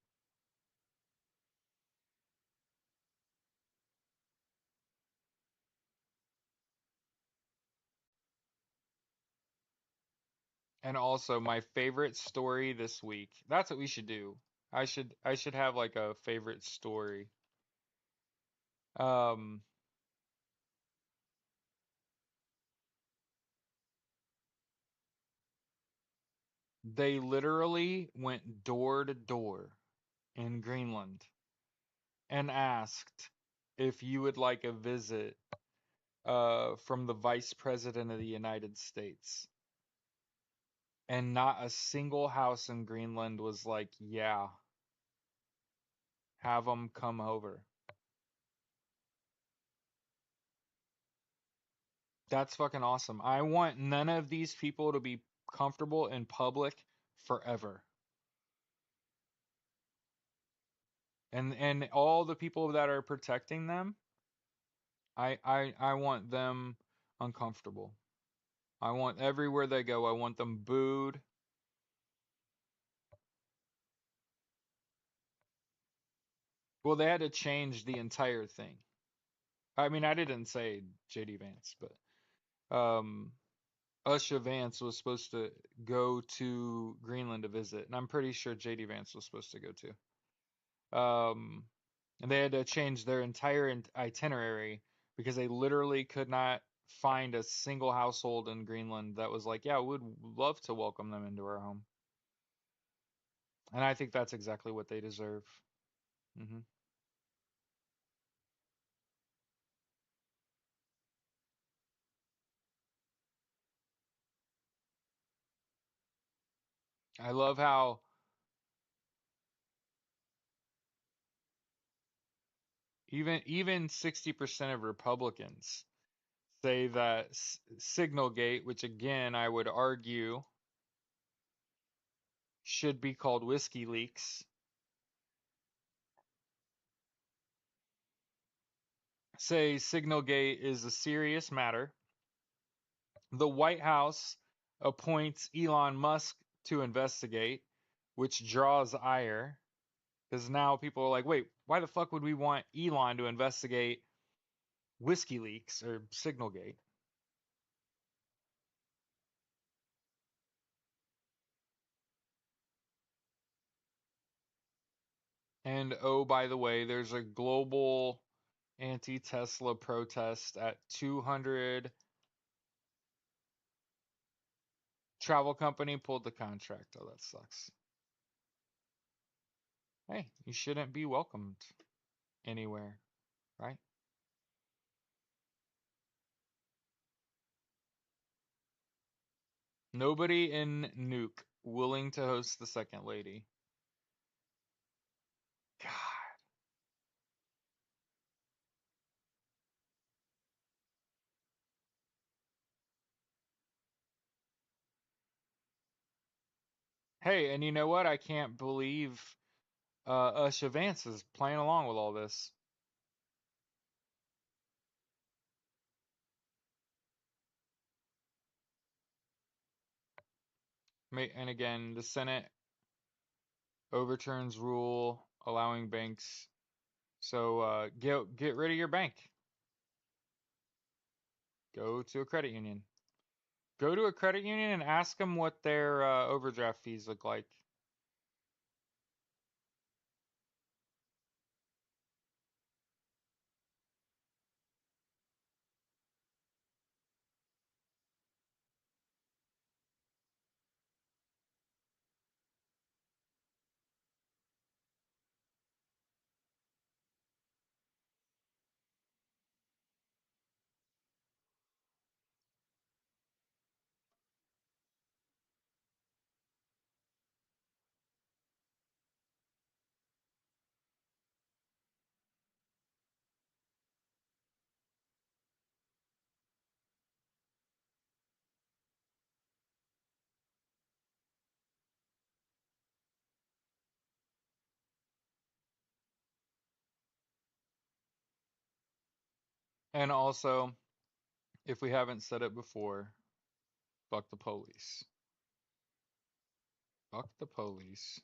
And also my favorite story this week. That's what we should do. I should have like a favorite story. Um, they literally went door to door in Greenland and asked if you would like a visit from the Vice President of the United States. And not a single house in Greenland was like, yeah, have them come over. That's fucking awesome. I want none of these people to be comfortable in public forever. And all the people that are protecting them, I want them uncomfortable. I want everywhere they go, I want them booed. Well, they had to change the entire thing. I mean, I didn't say JD Vance, but Usha Vance was supposed to go to Greenland to visit, and I'm pretty sure JD Vance was supposed to go too. And they had to change their entire itinerary because they literally could not find a single household in Greenland that was like, yeah, we would love to welcome them into our home. And I think that's exactly what they deserve. hmm I love how even 60% of Republicans say that Signalgate, which again I would argue should be called Whiskey Leaks, say Signalgate is a serious matter. The White House appoints Elon Musk to investigate, which draws ire because now people are like, wait, why the fuck would we want Elon to investigate Whiskey Leaks or Signalgate? And oh, by the way, there's a global anti Tesla protest at 200. Travel company pulled the contract. Oh, that sucks. Hey, you shouldn't be welcomed anywhere, right? Nobody in Nuke willing to host the second lady. God. Hey, and you know what? I can't believe Usha Vance is playing along with all this. And again, the Senate overturns rule allowing banks. So get rid of your bank. Go to a credit union. Go to a credit union and ask them what their overdraft fees look like. And also, if we haven't said it before, fuck the police. Fuck the police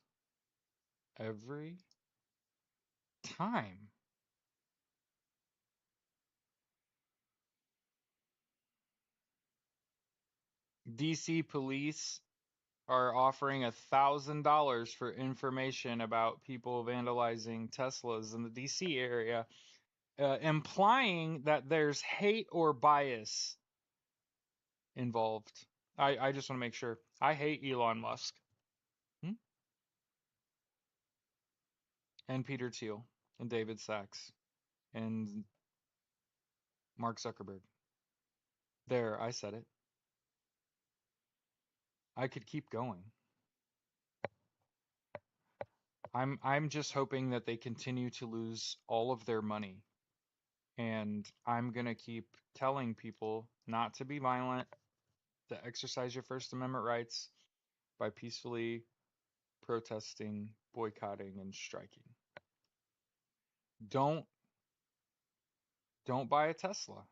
every time. DC police are offering $1,000 for information about people vandalizing Teslas in the DC area, implying that there's hate or bias involved. I just want to make sure. I hate Elon Musk. Hmm? And Peter Thiel and David Sachs and Mark Zuckerberg. There, I said it. I could keep going. I'm just hoping that they continue to lose all of their money. And I'm gonna keep telling people not to be violent, to exercise your First Amendment rights by peacefully protesting, boycotting, and striking. Don't don't buy a Tesla.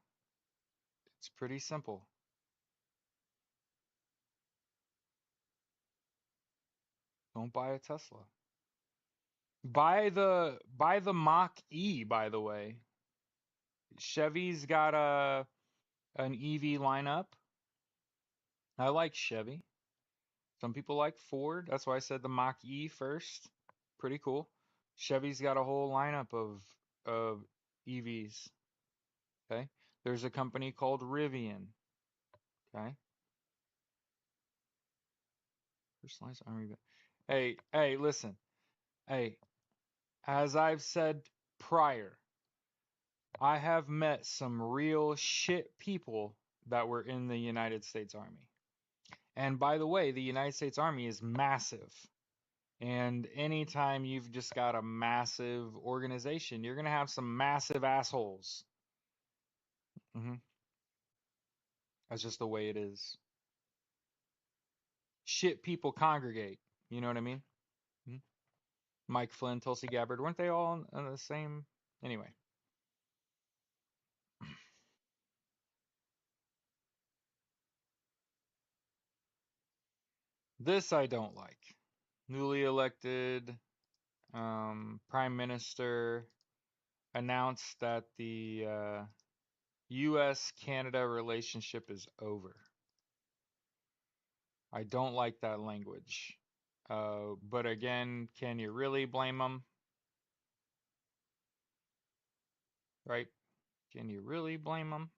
It's pretty simple. Don't buy a Tesla. Buy the Mach E, by the way. Chevy's got an EV lineup. I like Chevy. Some people like Ford. That's why I said the Mach E first. Pretty cool. Chevy's got a whole lineup of EVs. Okay. There's a company called Rivian. Okay. Personalized army. Hey, listen. Hey, as I've said prior, I have met some real shit people that were in the United States Army. And by the way, the United States Army is massive. And anytime you've just got a massive organization, you're going to have some massive assholes. Hmm. That's just the way it is. Shit people congregate. You know what I mean? Hmm. Mike Flynn, Tulsi Gabbard, weren't they all in the same? Anyway, this I don't like. Newly elected prime minister announced that the U.S. Canada relationship is over. I don't like that language. But again, can you really blame them? Right? Can you really blame them?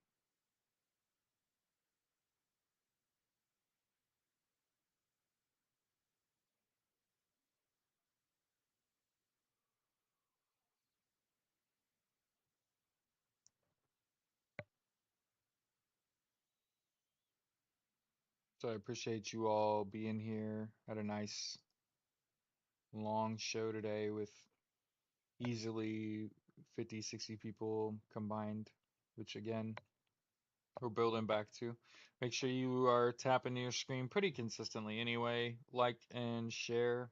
So I appreciate you all being here. Had a nice long show today with easily 50, 60 people combined, which again, we're building back to. Make sure you are tapping your screen pretty consistently anyway. Like and share.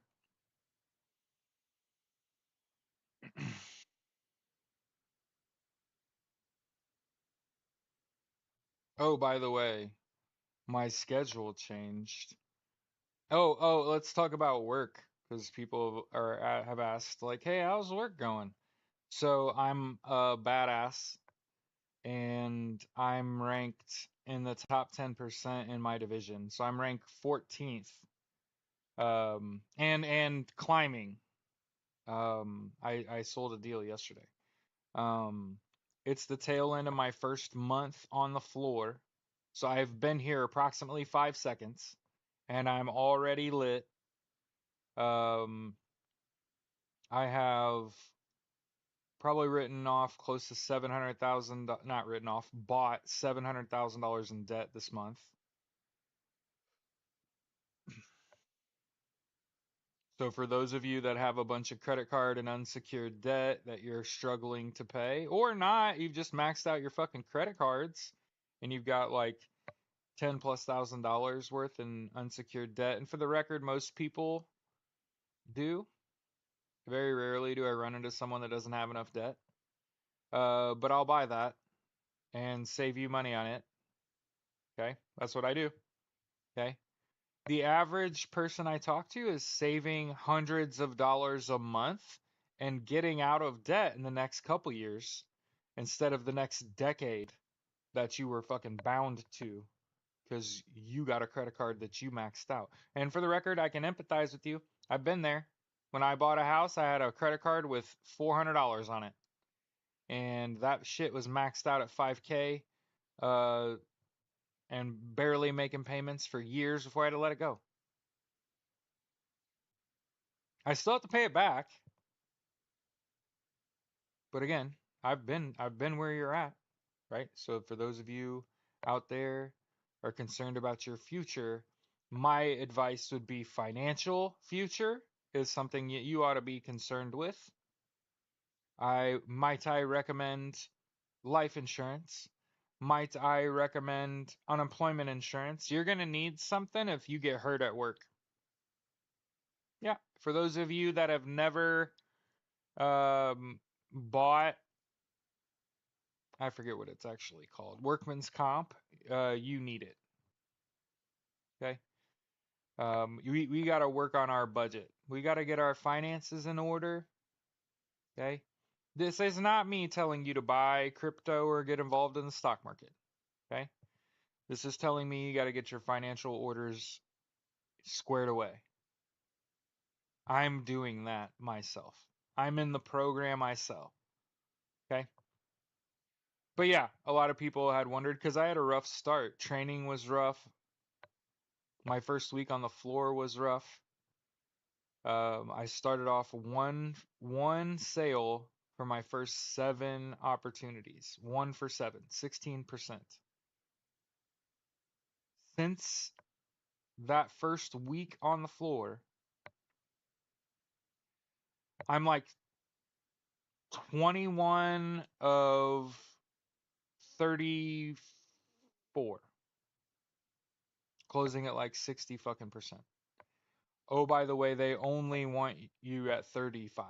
Oh, by the way, my schedule changed. Let's talk about work because people have asked like, "Hey, how's work going?" So I'm a badass, and I'm ranked in the top 10% in my division. So I'm ranked 14th, and climbing. I sold a deal yesterday. Um, it's the tail end of my first month on the floor. So I've been here approximately 5 seconds, and I'm already lit. Um, I have probably written off close to 700,000, not written off, bought $700,000 in debt this month. So for those of you that have a bunch of credit card and unsecured debt that you're struggling to pay, or not, you've just maxed out your fucking credit cards and you've got like 10 plus $1,000 worth in unsecured debt. And for the record, most people do. Very rarely do I run into someone that doesn't have enough debt. But I'll buy that and save you money on it. Okay, that's what I do. Okay. The average person I talk to is saving hundreds of dollars a month and getting out of debt in the next couple years instead of the next decade that you were fucking bound to because you got a credit card that you maxed out. And for the record, I can empathize with you. I've been there. When I bought a house, I had a credit card with $400 on it. And that shit was maxed out at 5K, uh, and barely making payments for years before I had to let it go. I still have to pay it back, but again, I've been where you're at, right? So for those of you out there are concerned about your future, my advice would be financial future is something you ought to be concerned with. I recommend life insurance? Might I recommend unemployment insurance? You're going to need something if you get hurt at work. Yeah. For those of you that have never bought, I forget what it's actually called, workman's comp, you need it. Okay. We got to work on our budget. We got to get our finances in order. Okay. This is not me telling you to buy crypto or get involved in the stock market. Okay. This is telling me you got to get your financial orders squared away. I'm doing that myself. I'm in the program I sell. Okay. But yeah, a lot of people had wondered because I had a rough start. Training was rough. My first week on the floor was rough. I started off one sale for my first 7 opportunities. 1 for 7, 16%. Since that first week on the floor, I'm like 21 of 34, closing at like 60 fucking percent. Oh, by the way, they only want you at 35%.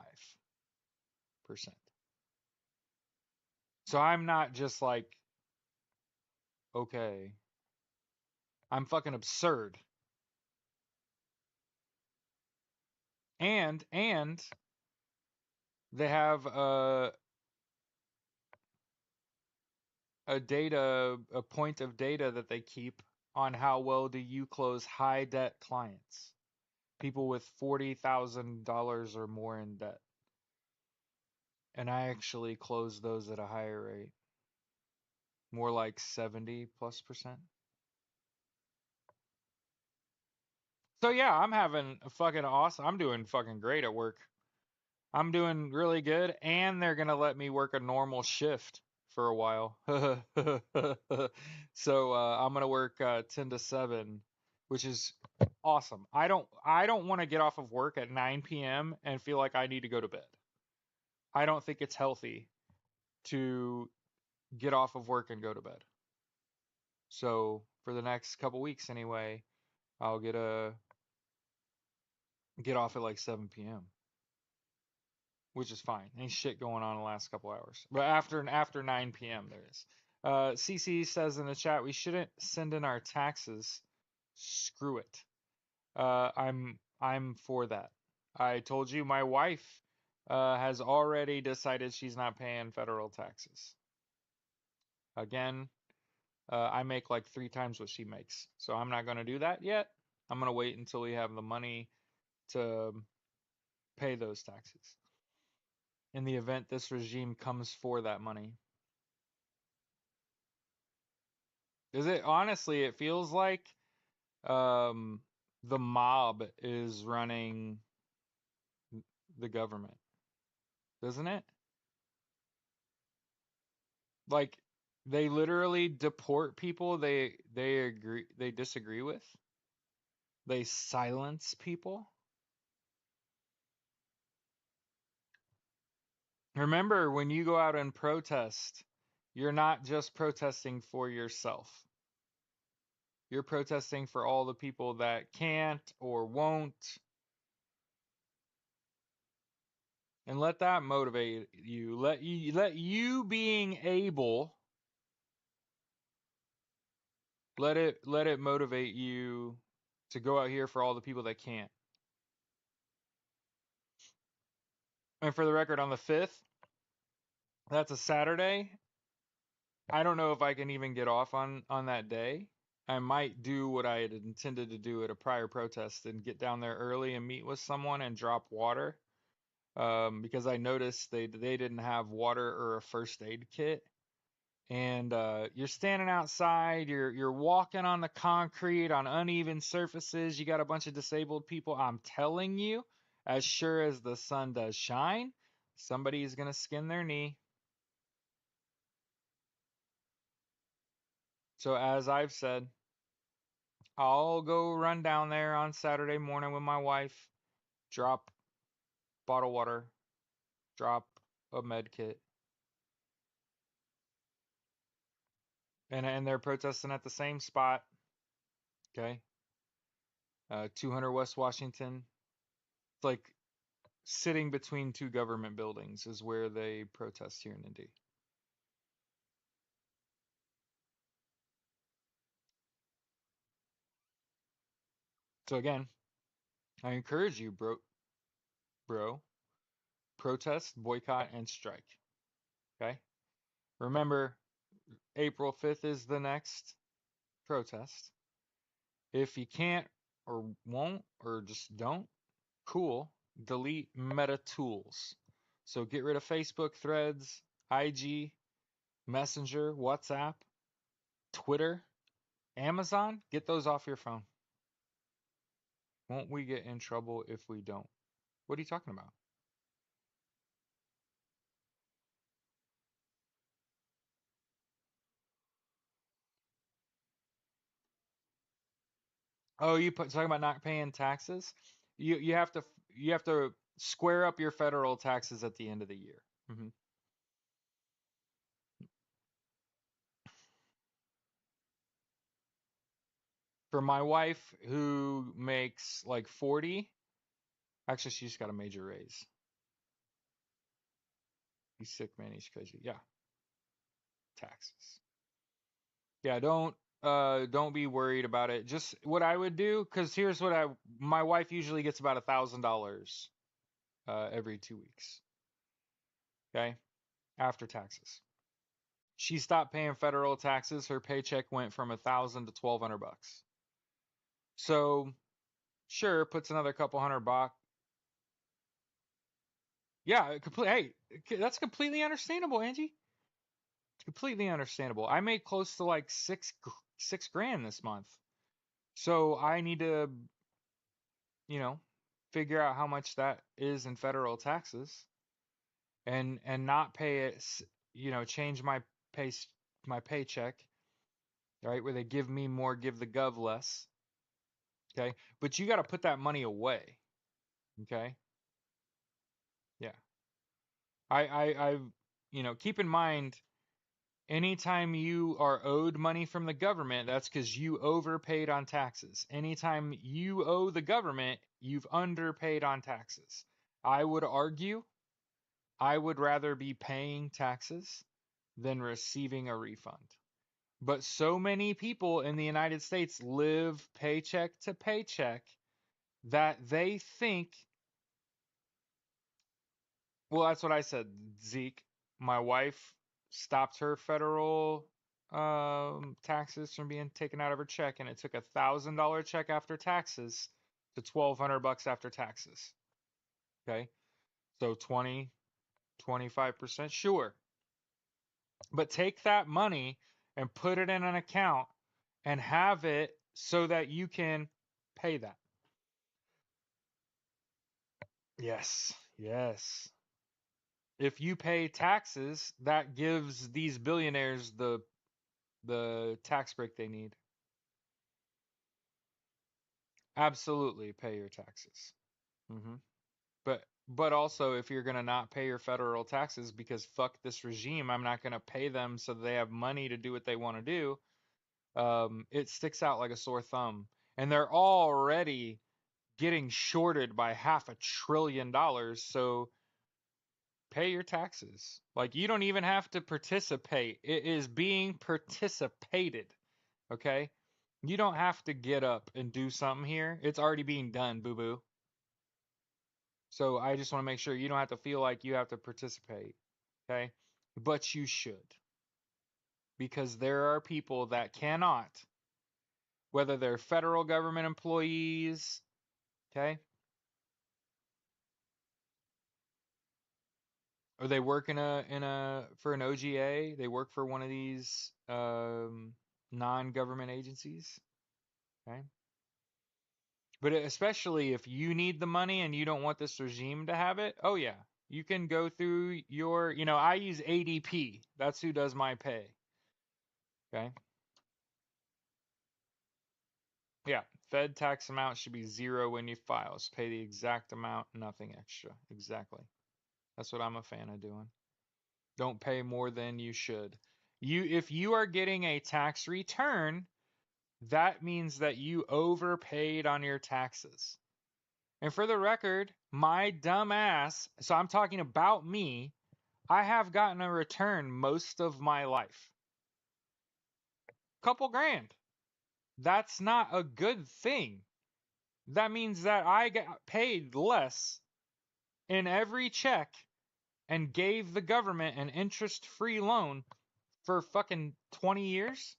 So I'm not just like, okay, I'm fucking absurd. And they have a point of data that they keep on how well do you close high debt clients, people with $40,000 or more in debt. And I actually close those at a higher rate, more like 70 plus percent. So yeah, I'm having a fucking awesome. I'm doing fucking great at work. I'm doing really good, and they're gonna let me work a normal shift for a while. So I'm gonna work 10 to 7, which is awesome. I don't want to get off of work at 9 p.m. and feel like I need to go to bed. I don't think it's healthy to get off of work and go to bed. So for the next couple weeks anyway, I'll get off at like 7 p.m., which is fine. Ain't shit going on the last couple hours. But after 9 p.m. there is. CC says in the chat we shouldn't send in our taxes. Screw it. I'm for that. I told you my wife has already decided she's not paying federal taxes. Again, I make like 3 times what she makes, so I'm not going to do that yet. I'm going to wait until we have the money to pay those taxes in the event this regime comes for that money. Is it honestly, it feels like um, the mob is running the government, doesn't it? Like they literally deport people they disagree with. They silence people. Remember, when you go out and protest, you're not just protesting for yourself. You're protesting for all the people that can't or won't. And let that motivate you. Let you being able, let it motivate you to go out here for all the people that can't. And for the record, on the 5th, that's a Saturday. I don't know if I can even get off on that day. I might do what I had intended to do at a prior protest and get down there early and meet with someone and drop water. Because I noticed they didn't have water or a first aid kit. And you're standing outside, you're walking on the concrete on uneven surfaces. You got a bunch of disabled people. I'm telling you, as sure as the sun does shine, somebody's gonna skin their knee. So as I've said, I'll go run down there on Saturday morning with my wife, drop bottle water, drop a med kit, and they're protesting at the same spot. Okay, 200 West Washington. It's like sitting between two government buildings is where they protest here in Indy. So again, I encourage you, bro, protest, boycott, and strike. Okay. Remember, April 5th is the next protest. If you can't or won't or just don't, cool. Delete Meta Tools. So get rid of Facebook, Threads, IG, Messenger, WhatsApp, Twitter, Amazon. Get those off your phone. Won't we get in trouble if we don't? What are you talking about? Oh, talking about not paying taxes? You have to you have to square up your federal taxes at the end of the year. hmm For my wife who makes like 40, actually she's got a major raise. He's sick, man. He's crazy. Yeah, taxes. Yeah, don't be worried about it. Just what I would do, because here's what I my wife usually gets about $1,000 every 2 weeks. Okay, after taxes. She stopped paying federal taxes. Her paycheck went from 1,000 to 1,200 bucks. So sure, puts another couple hundred bucks. Yeah, complete. Hey, that's completely understandable, Angie. Completely understandable. I made close to like 6 grand this month, so I need to, you know, figure out how much that is in federal taxes and not pay it. Change my paycheck, right? Where they give me more, give the gov less. Okay, but you got to put that money away. Okay, yeah. Keep in mind, anytime you are owed money from the government, that's because you overpaid on taxes. Anytime you owe the government, you've underpaid on taxes. I would argue I would rather be paying taxes than receiving a refund. But so many people in the United States live paycheck to paycheck that they think, well, that's what I said, Zeke. My wife stopped her federal taxes from being taken out of her check, and it took $1,000 check after taxes to 1,200 bucks after taxes. Okay, so 25%, sure, but take that money and put it in an account and have it so that you can pay that. Yes, yes. If you pay taxes, that gives these billionaires the tax break they need. Absolutely pay your taxes. hmm but also, if you're gonna not pay your federal taxes because fuck this regime, I'm not gonna pay them so they have money to do what they want to do. It sticks out like a sore thumb, and they're already getting shorted by $500 billion. So pay your taxes. Like, you don't even have to participate. It is being participated. Okay? You don't have to get up and do something here. It's already being done, boo boo. So I just want to make sure you don't have to feel like you have to participate. Okay? But you should. Because there are people that cannot, whether they're federal government employees, okay? Or they work in a for an OGA, they work for one of these non-government agencies, okay? But especially if you need the money and you don't want this regime to have it, oh yeah, you can go through I use ADP. That's who does my pay. Okay? Yeah, Fed tax amount should be zero when you file. So pay the exact amount, nothing extra. Exactly. That's what I'm a fan of doing. Don't pay more than you should. If you are getting a tax return, that means that you overpaid on your taxes. And for the record, my dumb ass, so I'm talking about me, I have gotten a return most of my life. Couple grand. That's not a good thing. That means that I got paid less in every check and gave the government an interest free loan for fucking 20 years.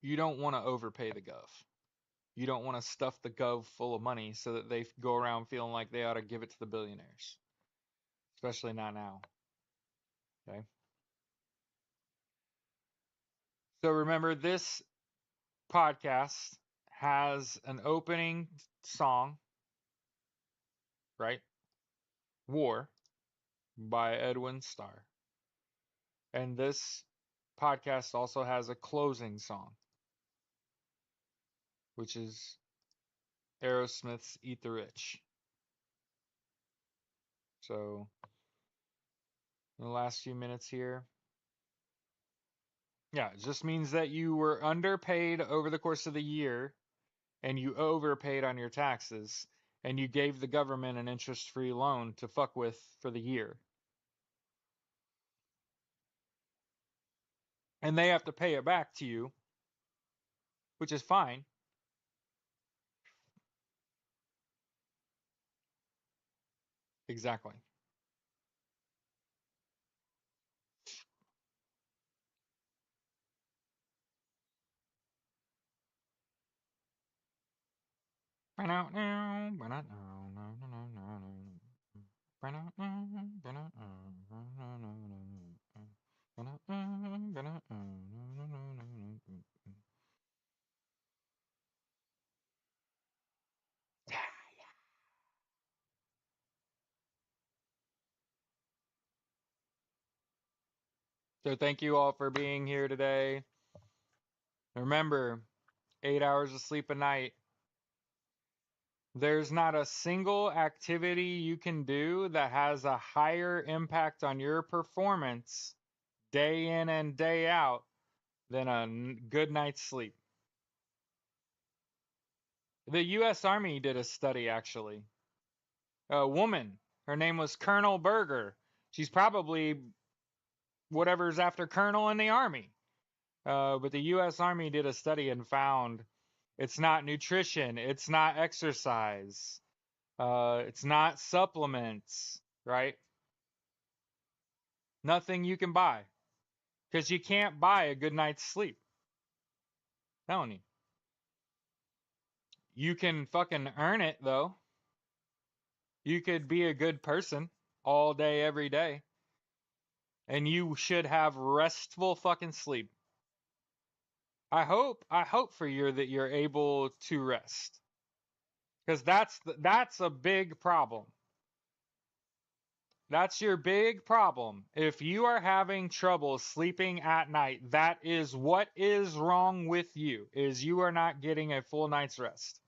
You don't want to overpay the gov. You don't want to stuff the gov full of money so that they go around feeling like they ought to give it to the billionaires, especially not now. Okay. So remember, this podcast has an opening song, right? War by Edwin Starr. And this podcast also has a closing song, which is Aerosmith's Eat the Rich. So, in the last few minutes here, yeah, it just means that you were underpaid over the course of the year and you overpaid on your taxes and you gave the government an interest free loan to fuck with for the year. And they have to pay it back to you, which is fine. Exactly. So thank you all for being here today. Remember, 8 hours of sleep a night. There's not a single activity you can do that has a higher impact on your performance day in and day out than a good night's sleep. The U.S. Army did a study, actually. A woman, her name was Colonel Berger. She's probably whatever's after Colonel in the Army. But the U.S. Army did a study and found it's not nutrition, it's not exercise, it's not supplements, right? Nothing you can buy because you can't buy a good night's sleep. I'm telling you. You can fucking earn it though. You could be a good person all day, every day, and you should have restful fucking sleep. I hope for you that you're able to rest, because that's a big problem. That's your big problem. If you are having trouble sleeping at night, that is what is wrong with you, is you are not getting a full night's rest.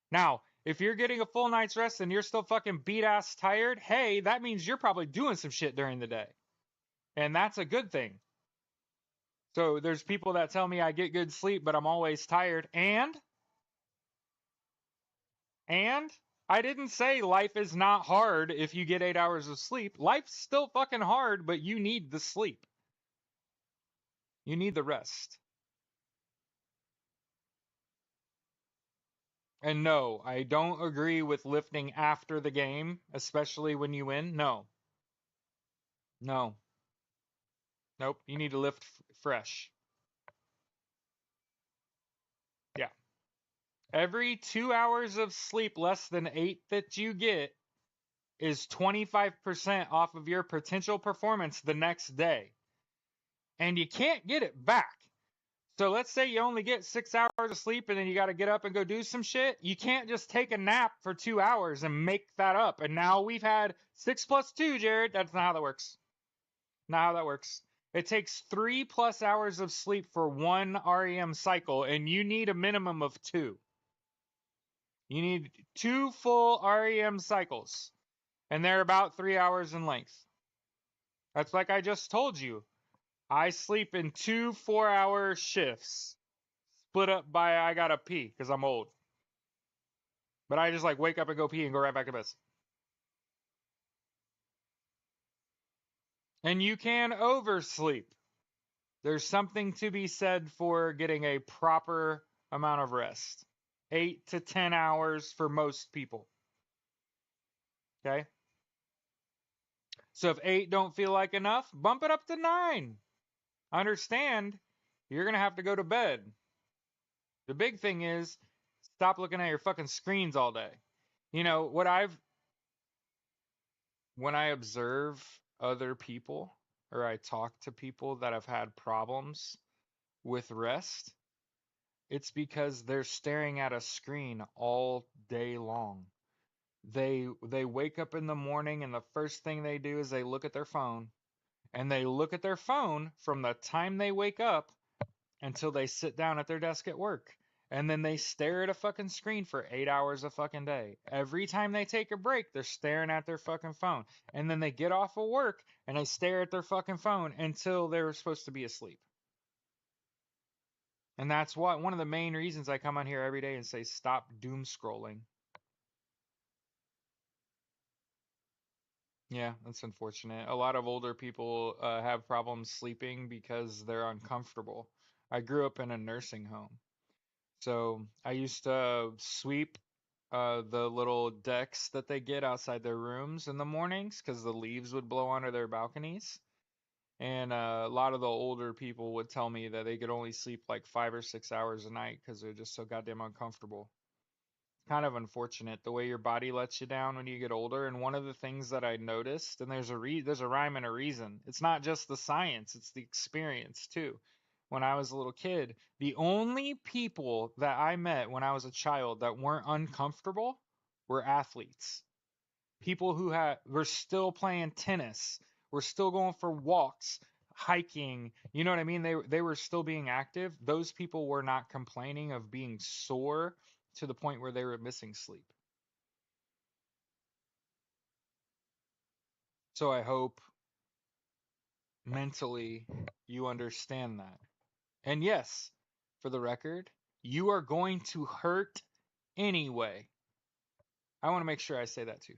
Now, if you're getting a full night's rest and you're still fucking beat ass tired, hey, that means you're probably doing some shit during the day. And that's a good thing. So there's people that tell me I get good sleep, but I'm always tired. And I didn't say life is not hard if you get 8 hours of sleep. Life's still fucking hard, but you need the sleep. You need the rest. And no, I don't agree with lifting after the game, especially when you win. No, no, nope. You need to lift fresh. Yeah. Every 2 hours of sleep less than 8 that you get is 25% off of your potential performance the next day. And you can't get it back. So let's say you only get 6 hours of sleep and then you got to get up and go do some shit. You can't just take a nap for 2 hours and make that up. And now we've had 6 + 2, Jared. That's not how that works. Not how that works. It takes 3+ hours of sleep for one REM cycle, and you need a minimum of two. You need two full REM cycles, and they're about 3 hours in length. That's like I just told you. I sleep in 2 4-hour shifts, split up by I gotta pee because I'm old. But I just like wake up and go pee and go right back to bed. And you can oversleep. There's something to be said for getting a proper amount of rest. 8 to 10 hours for most people. Okay? So if 8 don't feel like enough, bump it up to 9. Understand, you're going to have to go to bed. The big thing is stop looking at your fucking screens all day. You know, when I observe other people or I talk to people that have had problems with rest, it's because they're staring at a screen all day long. They wake up in the morning and the first thing they do is they look at their phone, and they look at their phone from the time they wake up until they sit down at their desk at work. And then they stare at a fucking screen for 8 hours a fucking day. Every time they take a break, they're staring at their fucking phone. And then they get off of work and they stare at their fucking phone until they're supposed to be asleep. And that's what one of the main reasons I come on here every day and say stop doom scrolling. Yeah, that's unfortunate. A lot of older people have problems sleeping because they're uncomfortable. I grew up in a nursing home. So I used to sweep the little decks that they get outside their rooms in the mornings because the leaves would blow onto their balconies. And a lot of the older people would tell me that they could only sleep like 5 or 6 hours a night because they're just so goddamn uncomfortable. Kind of unfortunate the way your body lets you down when you get older. And one of the things that I noticed, and there's a rhyme and a reason. It's not just the science, it's the experience too. When I was a little kid, the only people that I met when I was a child that weren't uncomfortable were athletes. People who were still playing tennis, were still going for walks, hiking. You know what I mean? They were still being active. Those people were not complaining of being sore to the point where they were missing sleep. So I hope mentally you understand that. And yes, for the record, you are going to hurt anyway. I want to make sure I say that too.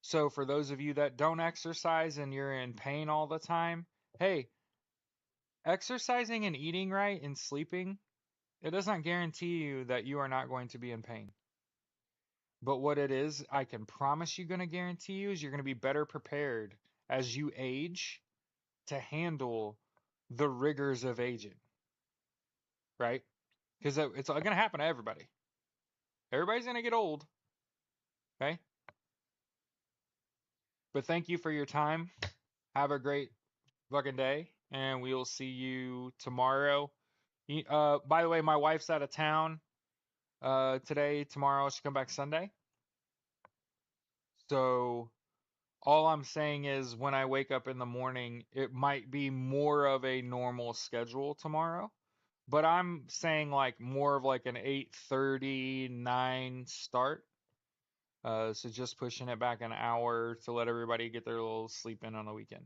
So for those of you that don't exercise and you're in pain all the time, hey, exercising and eating right and sleeping, it does not guarantee you that you are not going to be in pain. But what it is, I can promise you, going to guarantee you is you're going to be better prepared as you age to handle the rigors of aging, right? Because it's going to happen to everybody. Everybody's going to get old, okay? But thank you for your time. Have a great fucking day, and we will see you tomorrow. By the way, my wife's out of town today, tomorrow. She'll come back Sunday. So all I'm saying is when I wake up in the morning, it might be more of a normal schedule tomorrow. But I'm saying like more of like an 8:30, 9 start. So just pushing it back an hour to let everybody get their little sleep in on the weekend.